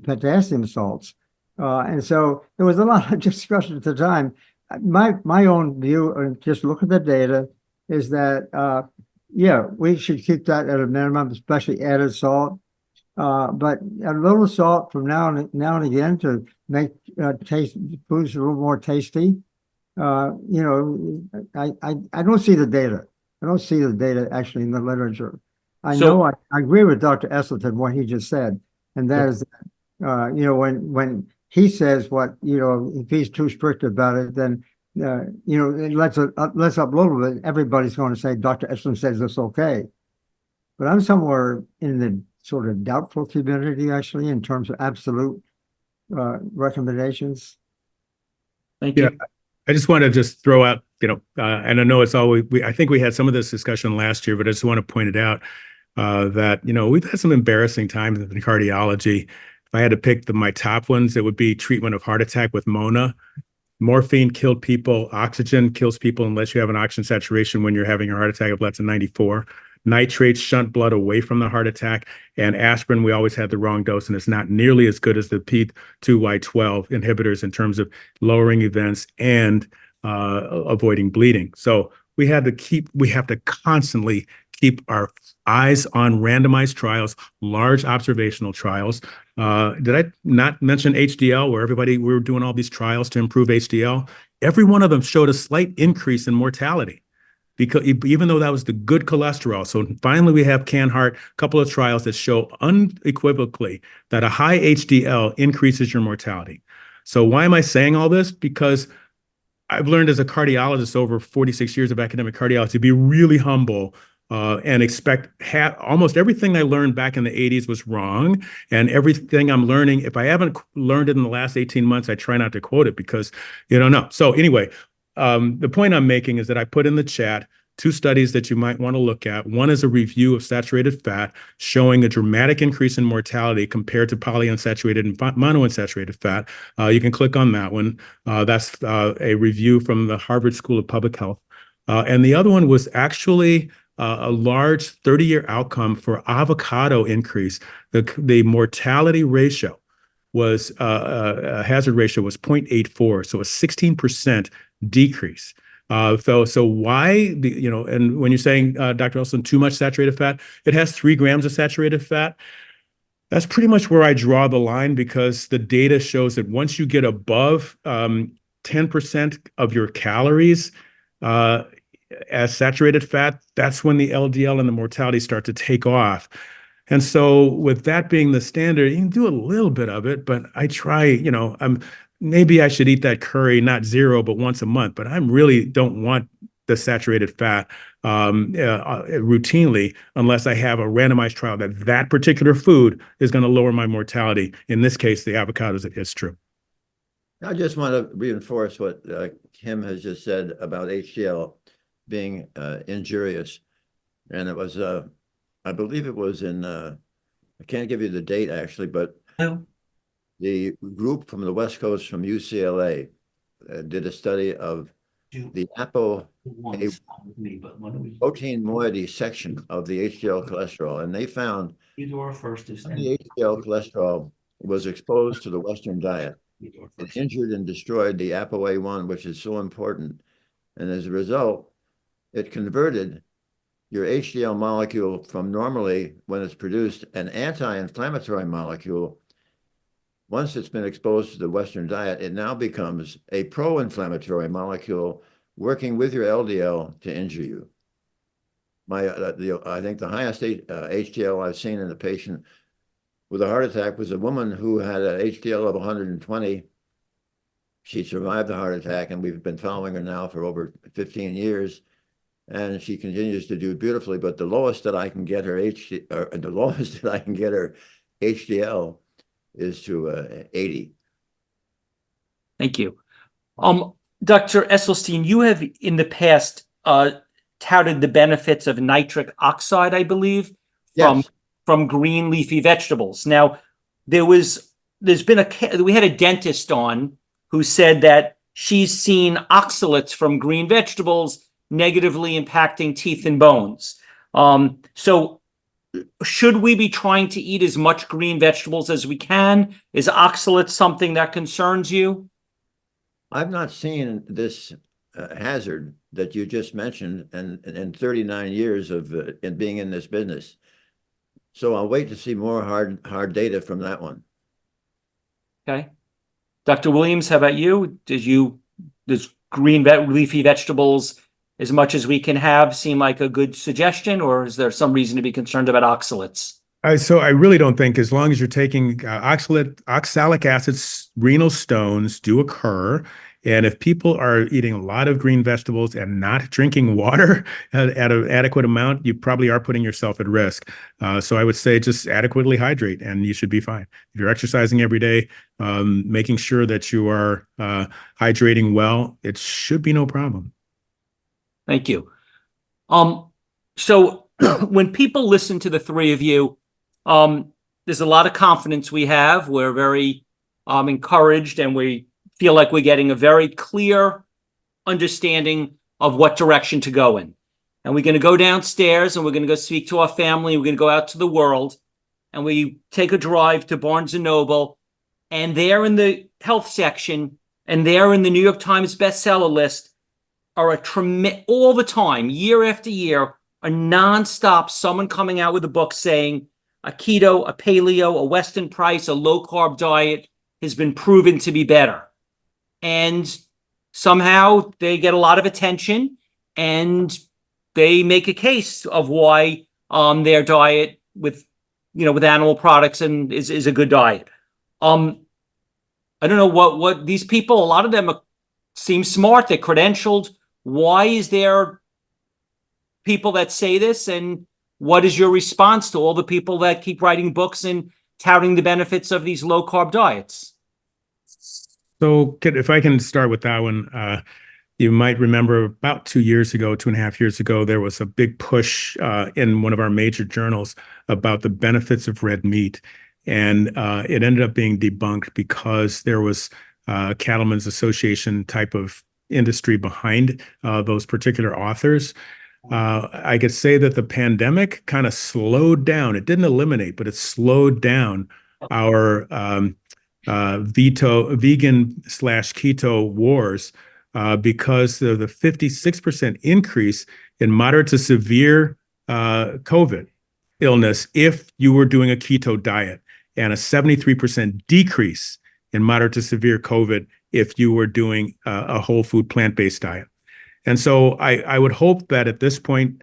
potassium salts. And so there was a lot of discussion at the time. My own view, and just look at the data, is that, we should keep that at a minimum, especially added salt. But a little salt from now and again to make foods a little more tasty. I don't see the data. I don't see the data actually in the literature. I agree with Dr. Esselstyn, what he just said. And that is, when he says if he's too strict about it, then, it lets up a little bit. Everybody's going to say, Dr. Esselstyn says it's okay. But I'm somewhere in the sort of doubtful community, actually, in terms of absolute recommendations. Thank you. I just want to just throw out, and I know it's always, I think we had some of this discussion last year, but I just want to point it out that, we've had some embarrassing times in cardiology. If I had to pick my top ones, it would be treatment of heart attack with MONA. Morphine killed people. Oxygen kills people unless you have an oxygen saturation when you're having a heart attack of less than 94. Nitrates shunt blood away from the heart attack. And aspirin, we always had the wrong dose, and it's not nearly as good as the P2Y12 inhibitors in terms of lowering events and avoiding bleeding. So we have to constantly keep our eyes on randomized trials, large observational trials. Did I not mention HDL, where we were doing all these trials to improve HDL? Every one of them showed a slight increase in mortality, because even though that was the good cholesterol. So finally, we have CAN-HEART, a couple of trials that show unequivocally that a high HDL increases your mortality. So why am I saying all this? Because I've learned as a cardiologist over 46 years of academic cardiology to be really humble and expect almost everything I learned back in the 80s was wrong. And everything I'm learning, if I haven't learned it in the last 18 months, I try not to quote it because you don't know. So anyway, the point I'm making is that I put in the chat 2 studies that you might want to look at. One is a review of saturated fat showing a dramatic increase in mortality compared to polyunsaturated and monounsaturated fat. You can click on that one. That's a review from the Harvard School of Public Health. And the other one was actually a large 30-year outcome for avocado increase. The mortality ratio was a hazard ratio was 0.84, so a 16% decrease. So why and when you're saying, Dr. Esselstyn, too much saturated fat, it has 3 grams of saturated fat. That's pretty much where I draw the line, because the data shows that once you get above 10% of your calories as saturated fat, that's when the LDL and the mortality start to take off. And so with that being the standard, you can do a little bit of it, but I try, maybe I should eat that curry, not 0, but once a month, but I really don't want the saturated fat routinely unless I have a randomized trial that particular food is going to lower my mortality. In this case, the avocados, it is true. I just want to reinforce what Kim has just said about HDL being injurious. And it was, I believe it was in, I can't give you the date actually, but the group from the West Coast from UCLA did a study of the protein moiety section of the HDL cholesterol, and they found the HDL cholesterol was exposed to the Western diet. It injured and destroyed the ApoA1, which is so important. And as a result, it converted your HDL molecule from normally, when it's produced, an anti-inflammatory molecule. Once it's been exposed to the Western diet, it now becomes a pro-inflammatory molecule working with your LDL to injure you. I think the highest HDL I've seen in a patient with a heart attack was a woman who had an HDL of 120. She survived the heart attack, and we've been following her now for over 15 years. And she continues to do beautifully, but the lowest that I can get her HDL is to 80. Thank you. Dr. Esselstyn, you have in the past touted the benefits of nitric oxide, I believe, Yes. from green leafy vegetables. Now, we had a dentist on who said that she's seen oxalates from green vegetables negatively impacting teeth and bones. So should we be trying to eat as much green vegetables as we can? Is oxalates something that concerns you? I've not seen this hazard that you just mentioned in 39 years of being in this business. So I'll wait to see more hard data from that one. Okay. Dr. Williams, how about you? Does green leafy vegetables, as much as we can have, seem like a good suggestion, or is there some reason to be concerned about oxalates? So I really don't think, as long as you're taking oxalic acid, renal stones do occur. And if people are eating a lot of green vegetables and not drinking water at an adequate amount, you probably are putting yourself at risk. So I would say just adequately hydrate and you should be fine. If you're exercising every day, making sure that you are hydrating well, it should be no problem. Thank you. So when people listen to the three of you, there's a lot of confidence we have. We're very encouraged, and we feel like we're getting a very clear understanding of what direction to go in. and we're going to go downstairs and we're going to go speak to our family. We're going to go out to the world, and we take a drive to Barnes and Noble, and there in the health section and there in the New York Times bestseller list are all the time, year after year, a nonstop someone coming out with a book saying a keto, a paleo, a Weston Price, a low carb diet has been proven to be better. And somehow they get a lot of attention, and they make a case of why their diet with animal products and is a good diet. I don't know what these people, a lot of them seem smart, they're credentialed. Why is there people that say this, and what is your response to all the people that keep writing books and touting the benefits of these low carb diets? So if I can start with that one, you might remember about 2.5 years ago, there was a big push in one of our major journals about the benefits of red meat. And it ended up being debunked because there was Cattlemen's Association type of industry behind those particular authors. I could say that the pandemic kind of slowed down. It didn't eliminate, but it slowed down our vegan/keto wars because of the 56% increase in moderate to severe COVID illness if you were doing a keto diet, and a 73% decrease in moderate to severe COVID if you were doing a whole food plant-based diet. And so I would hope that at this point,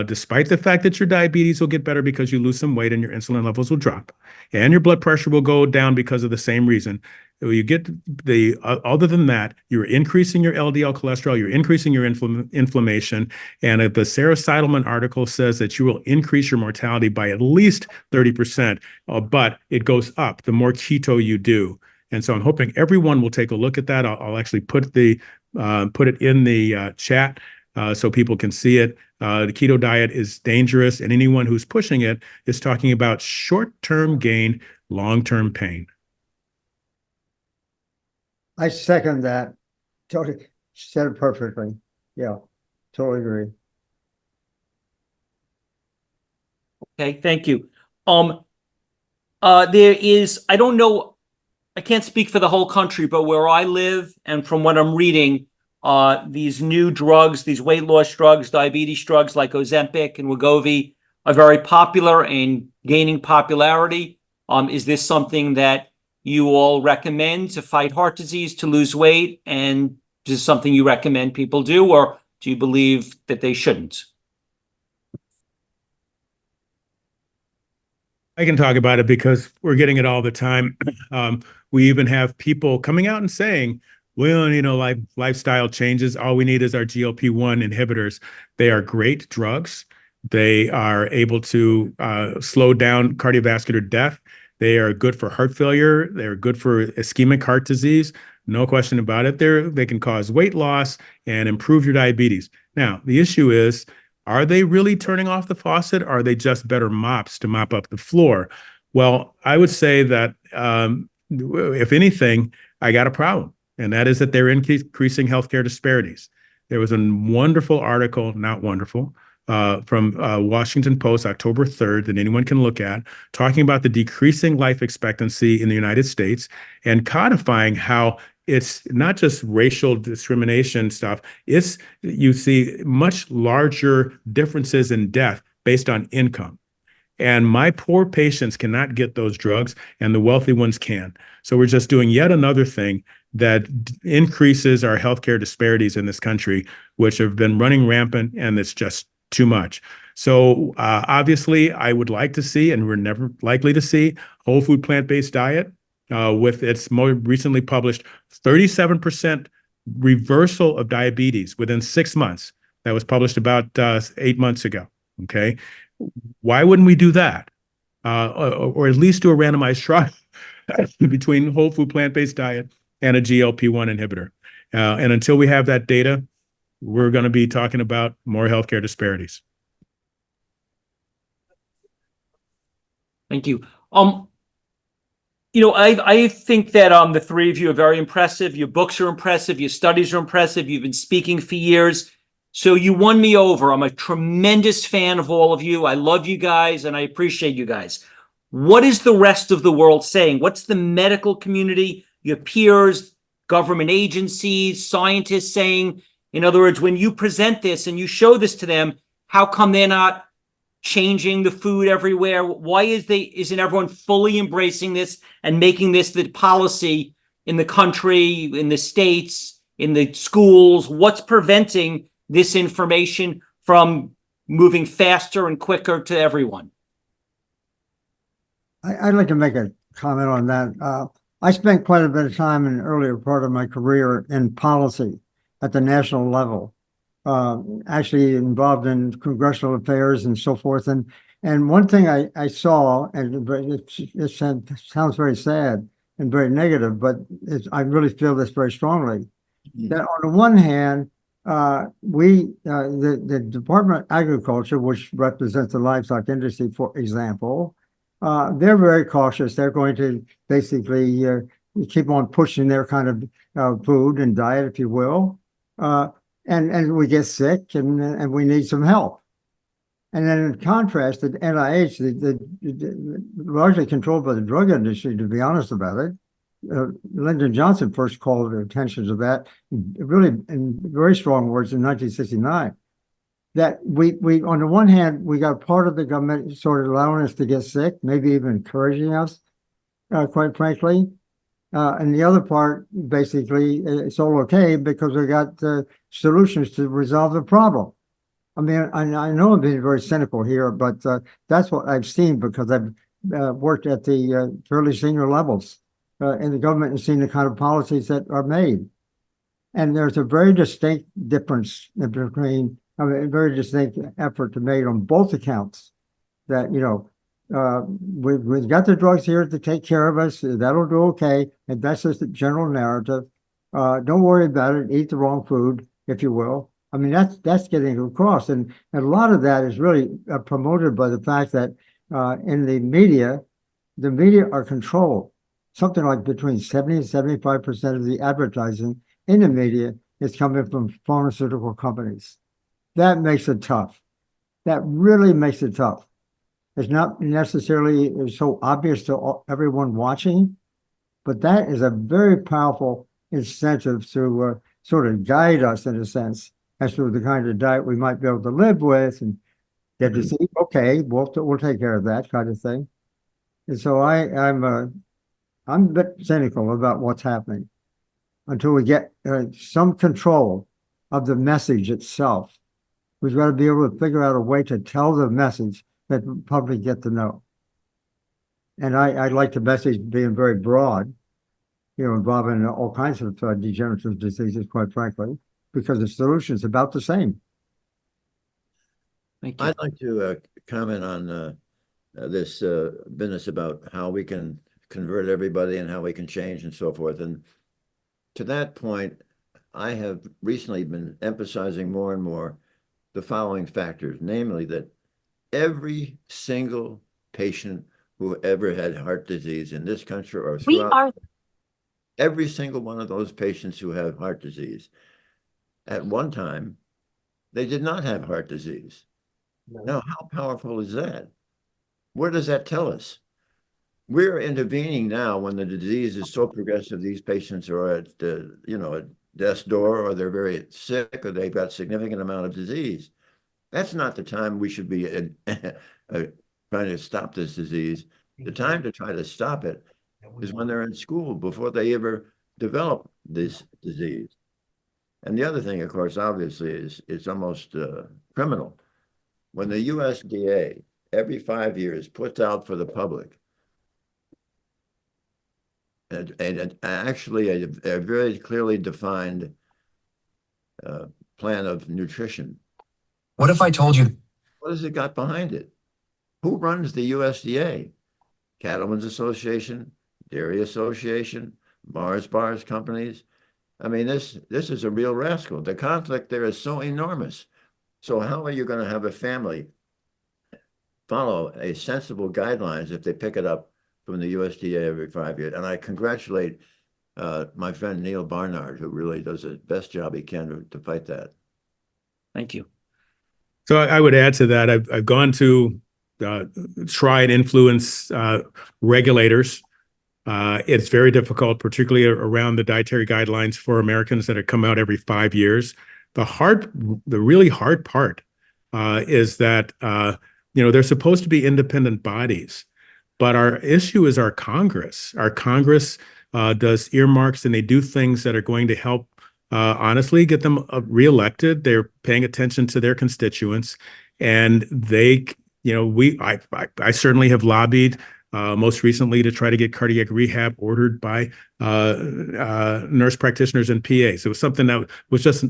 despite the fact that your diabetes will get better because you lose some weight and your insulin levels will drop, and your blood pressure will go down because of the same reason, you get other than that, you're increasing your LDL cholesterol, you're increasing your inflammation, and the Sarah Seidelman article says that you will increase your mortality by at least 30%, but it goes up the more keto you do. And so I'm hoping everyone will take a look at that. I'll actually put it in the chat so people can see it. The keto diet is dangerous, and anyone who's pushing it is talking about short-term gain, long-term pain. I second that. Totally said it perfectly. Yeah, totally agree. Okay, thank you. There is, I don't know, I can't speak for the whole country, but where I live and from what I'm reading, these new drugs, these weight loss drugs, diabetes drugs like Ozempic and Wegovy are very popular and gaining popularity. Is this something that you all recommend to fight heart disease, to lose weight? And is this something you recommend people do, or do you believe that they shouldn't? I can talk about it because we're getting it all the time. We even have people coming out and saying, well, lifestyle changes. All we need is our GLP-1 inhibitors. They are great drugs. They are able to slow down cardiovascular death. They are good for heart failure. They're good for ischemic heart disease. No question about it. They can cause weight loss and improve your diabetes. Now, the issue is, are they really turning off the faucet? Or are they just better mops to mop up the floor? Well, I would say that if anything, I got a problem, and that is that they're increasing healthcare disparities. There was a wonderful article, not wonderful, from Washington Post, October 3rd, that anyone can look at, talking about the decreasing life expectancy in the United States and codifying how it's not just racial discrimination stuff. You see much larger differences in death based on income. And my poor patients cannot get those drugs, and the wealthy ones can. So we're just doing yet another thing that increases our healthcare disparities in this country, which have been running rampant, and it's just too much. So obviously, I would like to see, and we're never likely to see, whole food plant-based diet with its more recently published 37% reversal of diabetes within 6 months. That was published about 8 months ago. Okay. Why wouldn't we do that? Or at least do a randomized trial between whole food plant-based diet and a GLP-1 inhibitor. And until we have that data, we're going to be talking about more healthcare disparities. Thank you. I think that the three of you are very impressive. Your books are impressive. Your studies are impressive. You've been speaking for years. So you won me over. I'm a tremendous fan of all of you. I love you guys and I appreciate you guys. What is the rest of the world saying? What's the medical community, your peers, government agencies, scientists saying? In other words, when you present this and you show this to them, how come they're not changing the food everywhere? Why isn't everyone fully embracing this and making this the policy in the country, in the states, in the schools? What's preventing this information from moving faster and quicker to everyone? I'd like to make a comment on that. I spent quite a bit of time in the earlier part of my career in policy at the national level, actually involved in congressional affairs and so forth. And one thing I saw, and it sounds very sad and very negative, but I really feel this very strongly, that on the one hand, the Department of Agriculture, which represents the livestock industry, for example, they're very cautious. They're going to basically keep on pushing their kind of food and diet, if you will. And we get sick and we need some help. And then in contrast, the NIH, largely controlled by the drug industry, to be honest about it, Lyndon Johnson first called attention to that, really in very strong words in 1969. That we on the one hand, we got part of the government sort of allowing us to get sick, maybe even encouraging us, quite frankly. And the other part, basically, it's all okay because we got solutions to resolve the problem. I mean, I know I'm being very cynical here, but that's what I've seen because I've worked at the fairly senior levels in the government and seen the kind of policies that are made. And there's a very distinct difference between, I mean, a very distinct effort to made on both accounts that, you know, we've got the drugs here to take care of us. That'll do okay. And that's just the general narrative. Don't worry about it. Eat the wrong food, if you will. I mean, that's getting across. And a lot of that is really promoted by the fact that in the media are controlled. Something like between 70 and 75% of the advertising in the media is coming from pharmaceutical companies. That makes it tough. That really makes it tough. It's not necessarily so obvious to everyone watching, but that is a very powerful incentive to sort of guide us in a sense as to the kind of diet we might be able to live with and get to see, okay, we'll take care of that kind of thing. And so I'm a bit cynical about what's happening until we get some control of the message itself. We've got to be able to figure out a way to tell the message that the public get to know. And I like the message being very broad, you know, involving all kinds of degenerative diseases, quite frankly, because the solution is about the same. Thank you. I'd like to comment on this business about how we can convert everybody and how we can change and so forth. And to that point, I have recently been emphasizing more and more the following factors, namely that every single patient who ever had heart disease in this country or throughout, every single one of those patients who have heart disease, at one time, they did not have heart disease. No. Now, how powerful is that? Where does that tell us? We're intervening now when the disease is so progressive, these patients are at, at death's door, or they're very sick, or they've got significant amount of disease. That's not the time we should be trying to stop this disease. The time to try to stop it is when they're in school, before they ever develop this disease. And the other thing, of course, obviously, is it's almost criminal. When the USDA every 5 years puts out for the public and actually a very clearly defined plan of nutrition. What if I told you? What has it got behind it? Who runs the USDA? Cattlemen's Association, Dairy Association, Mars Bars companies. I mean, this is a real rascal. The conflict there is so enormous. So how are you going to have a family follow a sensible guidelines if they pick it up from the USDA every 5 years? And I congratulate my friend Neil Barnard, who really does the best job he can to fight that. Thank you. So I would add to that. I've gone to try and influence regulators. It's very difficult, particularly around the dietary guidelines for Americans that have come out every 5 years. The really hard part is that they're supposed to be independent bodies, but our issue is our Congress. Our Congress does earmarks and they do things that are going to help honestly get them reelected. They're paying attention to their constituents, and I certainly have lobbied most recently to try to get cardiac rehab ordered by nurse practitioners and PAs. It was something that was just,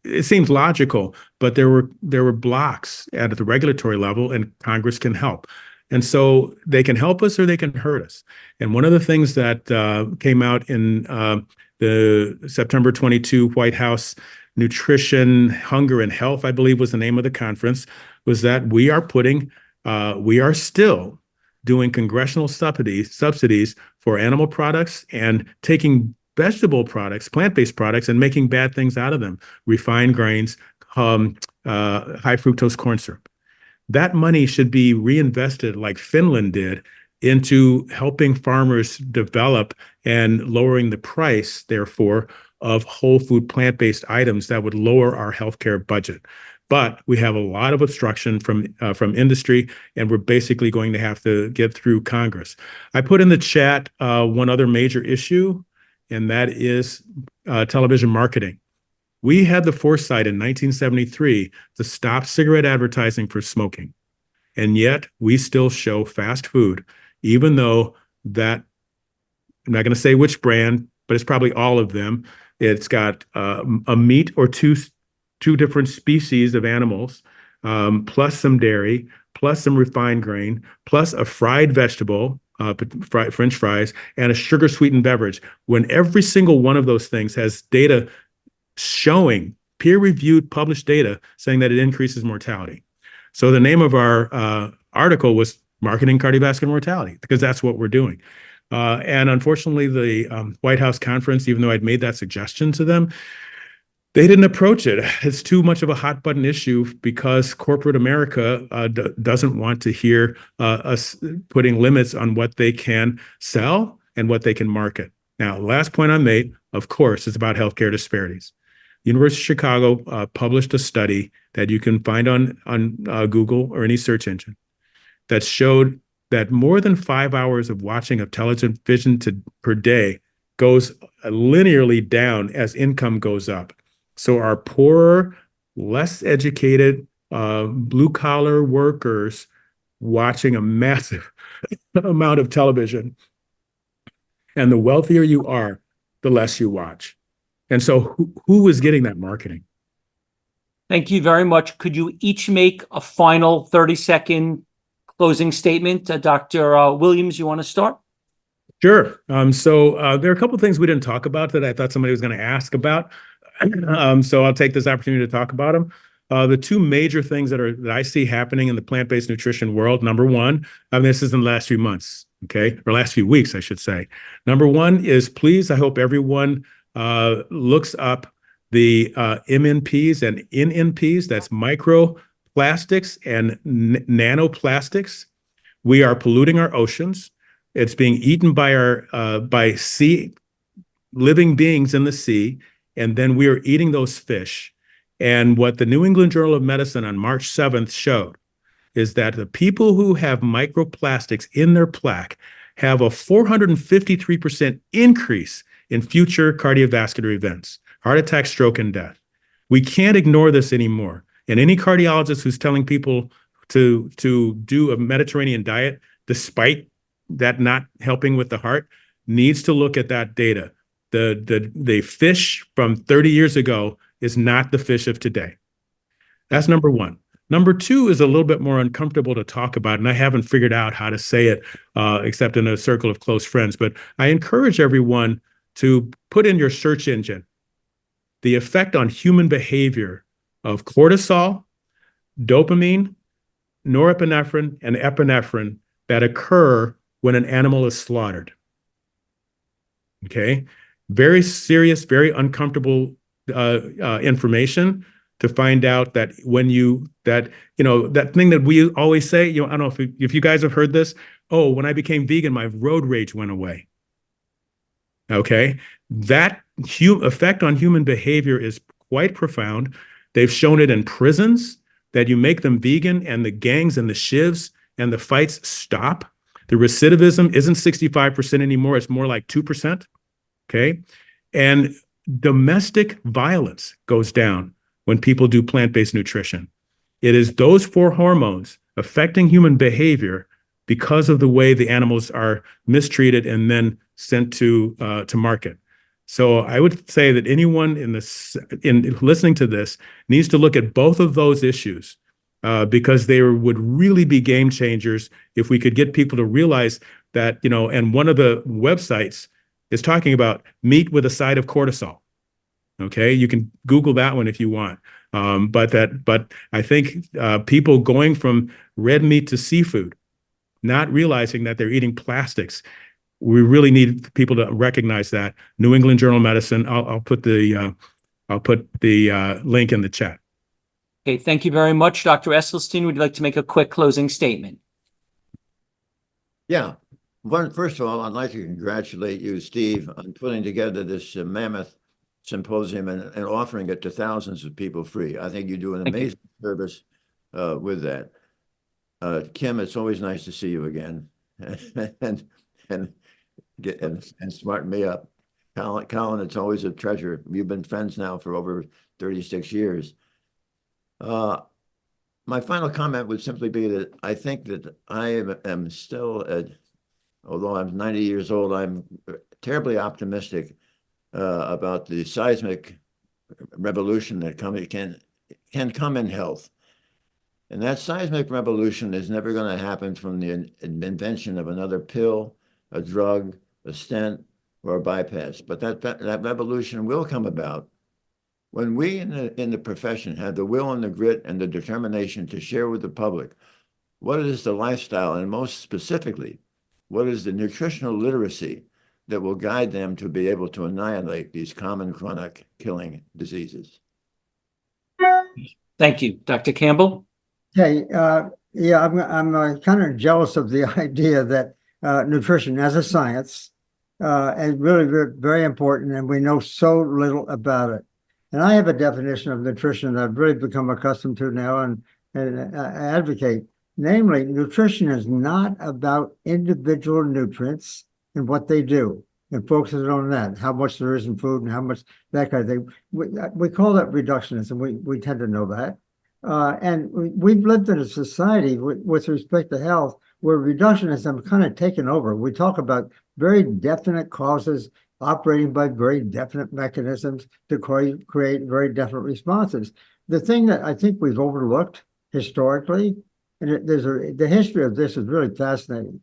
it seems logical, but there were blocks at the regulatory level, and Congress can help. And so they can help us or they can hurt us. And one of the things that came out in the September 22 White House Nutrition, Hunger, and Health, I believe was the name of the conference, was that we are still doing congressional subsidies for animal products and taking vegetable products, plant-based products, and making bad things out of them, refined grains, high fructose corn syrup. That money should be reinvested like Finland did into helping farmers develop and lowering the price, therefore, of whole food plant-based items that would lower our healthcare budget. But we have a lot of obstruction from industry, and we're basically going to have to get through Congress. I put in the chat one other major issue, and that is television marketing. We had the foresight in 1973 to stop cigarette advertising for smoking, and yet we still show fast food, even though that, I'm not going to say which brand, but it's probably all of them. It's got a meat or two different species of animals, plus some dairy, plus some refined grain, plus a fried vegetable, French fries, and a sugar-sweetened beverage. When every single one of those things has data showing, peer-reviewed, published data saying that it increases mortality. So the name of our article was Marketing Cardiovascular Mortality, because that's what we're doing. And unfortunately, the White House conference, even though I'd made that suggestion to them, they didn't approach it. It's too much of a hot button issue because corporate America doesn't want to hear us putting limits on what they can sell and what they can market. Now, the last point I made, of course, is about healthcare disparities. University of Chicago published a study that you can find on Google or any search engine that showed that more than 5 hours of watching of television per day goes linearly down as income goes up. So our poorer, less educated, blue-collar workers watching a massive amount of television. And the wealthier you are, the less you watch. And so who is getting that marketing? Thank you very much. Could you each make a final 30-second closing statement? Dr. Williams, you want to start? Sure. So there are a couple of things we didn't talk about that I thought somebody was going to ask about. So I'll take this opportunity to talk about them. The two major things that I see happening in the plant-based nutrition world, number one, this is in the last few months, okay, or last few weeks, I should say. Number one is, please, I hope everyone looks up the MNPs and NNPs, that's microplastics and nanoplastics. We are polluting our oceans. It's being eaten by sea living beings in the sea, and then we are eating those fish. And what the New England Journal of Medicine on March 7th showed is that the people who have microplastics in their plaque have a 453% increase in future cardiovascular events, heart attack, stroke, and death. We can't ignore this anymore. And any cardiologist who's telling people to do a Mediterranean diet, despite that not helping with the heart, needs to look at that data. The fish from 30 years ago is not the fish of today. That's number one. Number two is a little bit more uncomfortable to talk about, and I haven't figured out how to say it except in a circle of close friends. But I encourage everyone to put in your search engine the effect on human behavior of cortisol, dopamine, norepinephrine, and epinephrine that occur when an animal is slaughtered. Okay? Very serious, very uncomfortable information, to find out that that thing that we always say, I don't know if you guys have heard this. Oh, when I became vegan, my road rage went away. Okay. That effect on human behavior is quite profound. They've shown it in prisons that you make them vegan and the gangs and the shivs and the fights stop. The recidivism isn't 65% anymore. It's more like 2%. Okay. And domestic violence goes down when people do plant-based nutrition. It is those 4 hormones affecting human behavior because of the way the animals are mistreated and then sent to market. So I would say that anyone in listening to this needs to look at both of those issues because they would really be game changers if we could get people to realize that, and one of the websites is talking about meat with a side of cortisol. Okay, you can Google that one if you want. But I think people going from red meat to seafood, not realizing that they're eating plastics. We really need people to recognize that. New England Journal of Medicine. I'll put the link in the chat. Okay, thank you very much, Dr. Esselstyn. Would you like to make a quick closing statement? Yeah. First of all, I'd like to congratulate you, Steve, on putting together this mammoth symposium and offering it to thousands of people free. I think you do an amazing service with that. Kim, it's always nice to see you again, and smarten me up. Colin, it's always a treasure. We've been friends now for over 36 years. My final comment would simply be that I think that I am still, although I'm 90 years old, I'm terribly optimistic about the seismic revolution that can come in health. And that seismic revolution is never going to happen from the invention of another pill, a drug, a stent, or a bypass. But that revolution will come about when we in the profession have the will and the grit and the determination to share with the public what is the lifestyle, and most specifically, what is the nutritional literacy that will guide them to be able to annihilate these common chronic killing diseases. Thank you. Dr. Campbell? Okay, yeah, I'm kind of jealous of the idea that nutrition as a science is really very important, and we know so little about it. And I have a definition of nutrition that I've really become accustomed to now and advocate. Namely, nutrition is not about individual nutrients and what they do, and focuses on that, how much there is in food and how much that kind of thing. We call that reductionism. We tend to know that. And we've lived in a society with respect to health where reductionism kind of taken over. We talk about very definite causes operating by very definite mechanisms to create very definite responses. The thing that I think we've overlooked historically, and the history of this is really fascinating.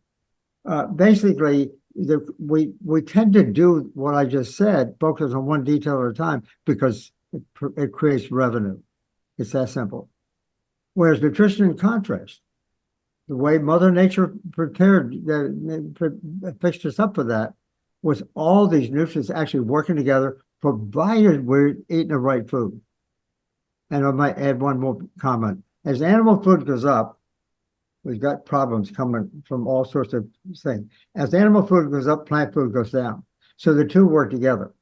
Basically, we tend to do what I just said, focus on one detail at a time because it creates revenue. It's that simple. Whereas nutrition, in contrast, the way Mother Nature fixed us up for that was all these nutrients actually working together, provided we're eating the right food. And I might add one more comment. As animal food goes up, we've got problems coming from all sorts of things. As animal food goes up, plant food goes down. So the two work together.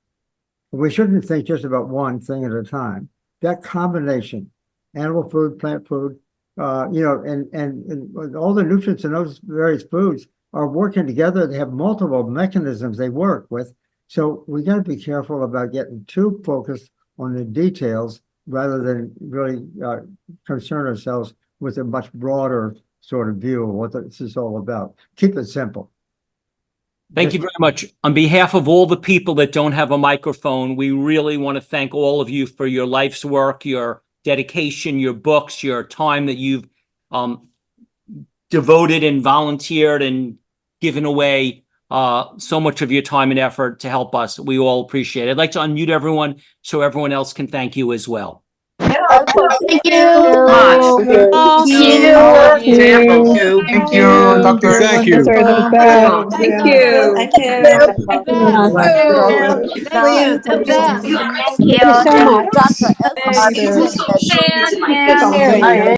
We shouldn't think just about one thing at a time. That combination, animal food, plant food, and all the nutrients in those various foods are working together. They have multiple mechanisms they work with. So we got to be careful about getting too focused on the details rather than really concern ourselves with a much broader sort of view of what this is all about. Keep it simple. Thank you very much. On behalf of all the people that don't have a microphone, we really want to thank all of you for your life's work, your dedication, your books, your time that you've devoted and volunteered and given away so much of your time and effort to help us. We all appreciate it. I'd like to unmute everyone so everyone else can thank you as well. Thank you. Thank you. examples. Thank you, doctor. Thank you. You're the best. Thank Yeah. you. Thank you. You're the best. Thank you so much. Dr. Thank you. Esselstyn said, Thank you.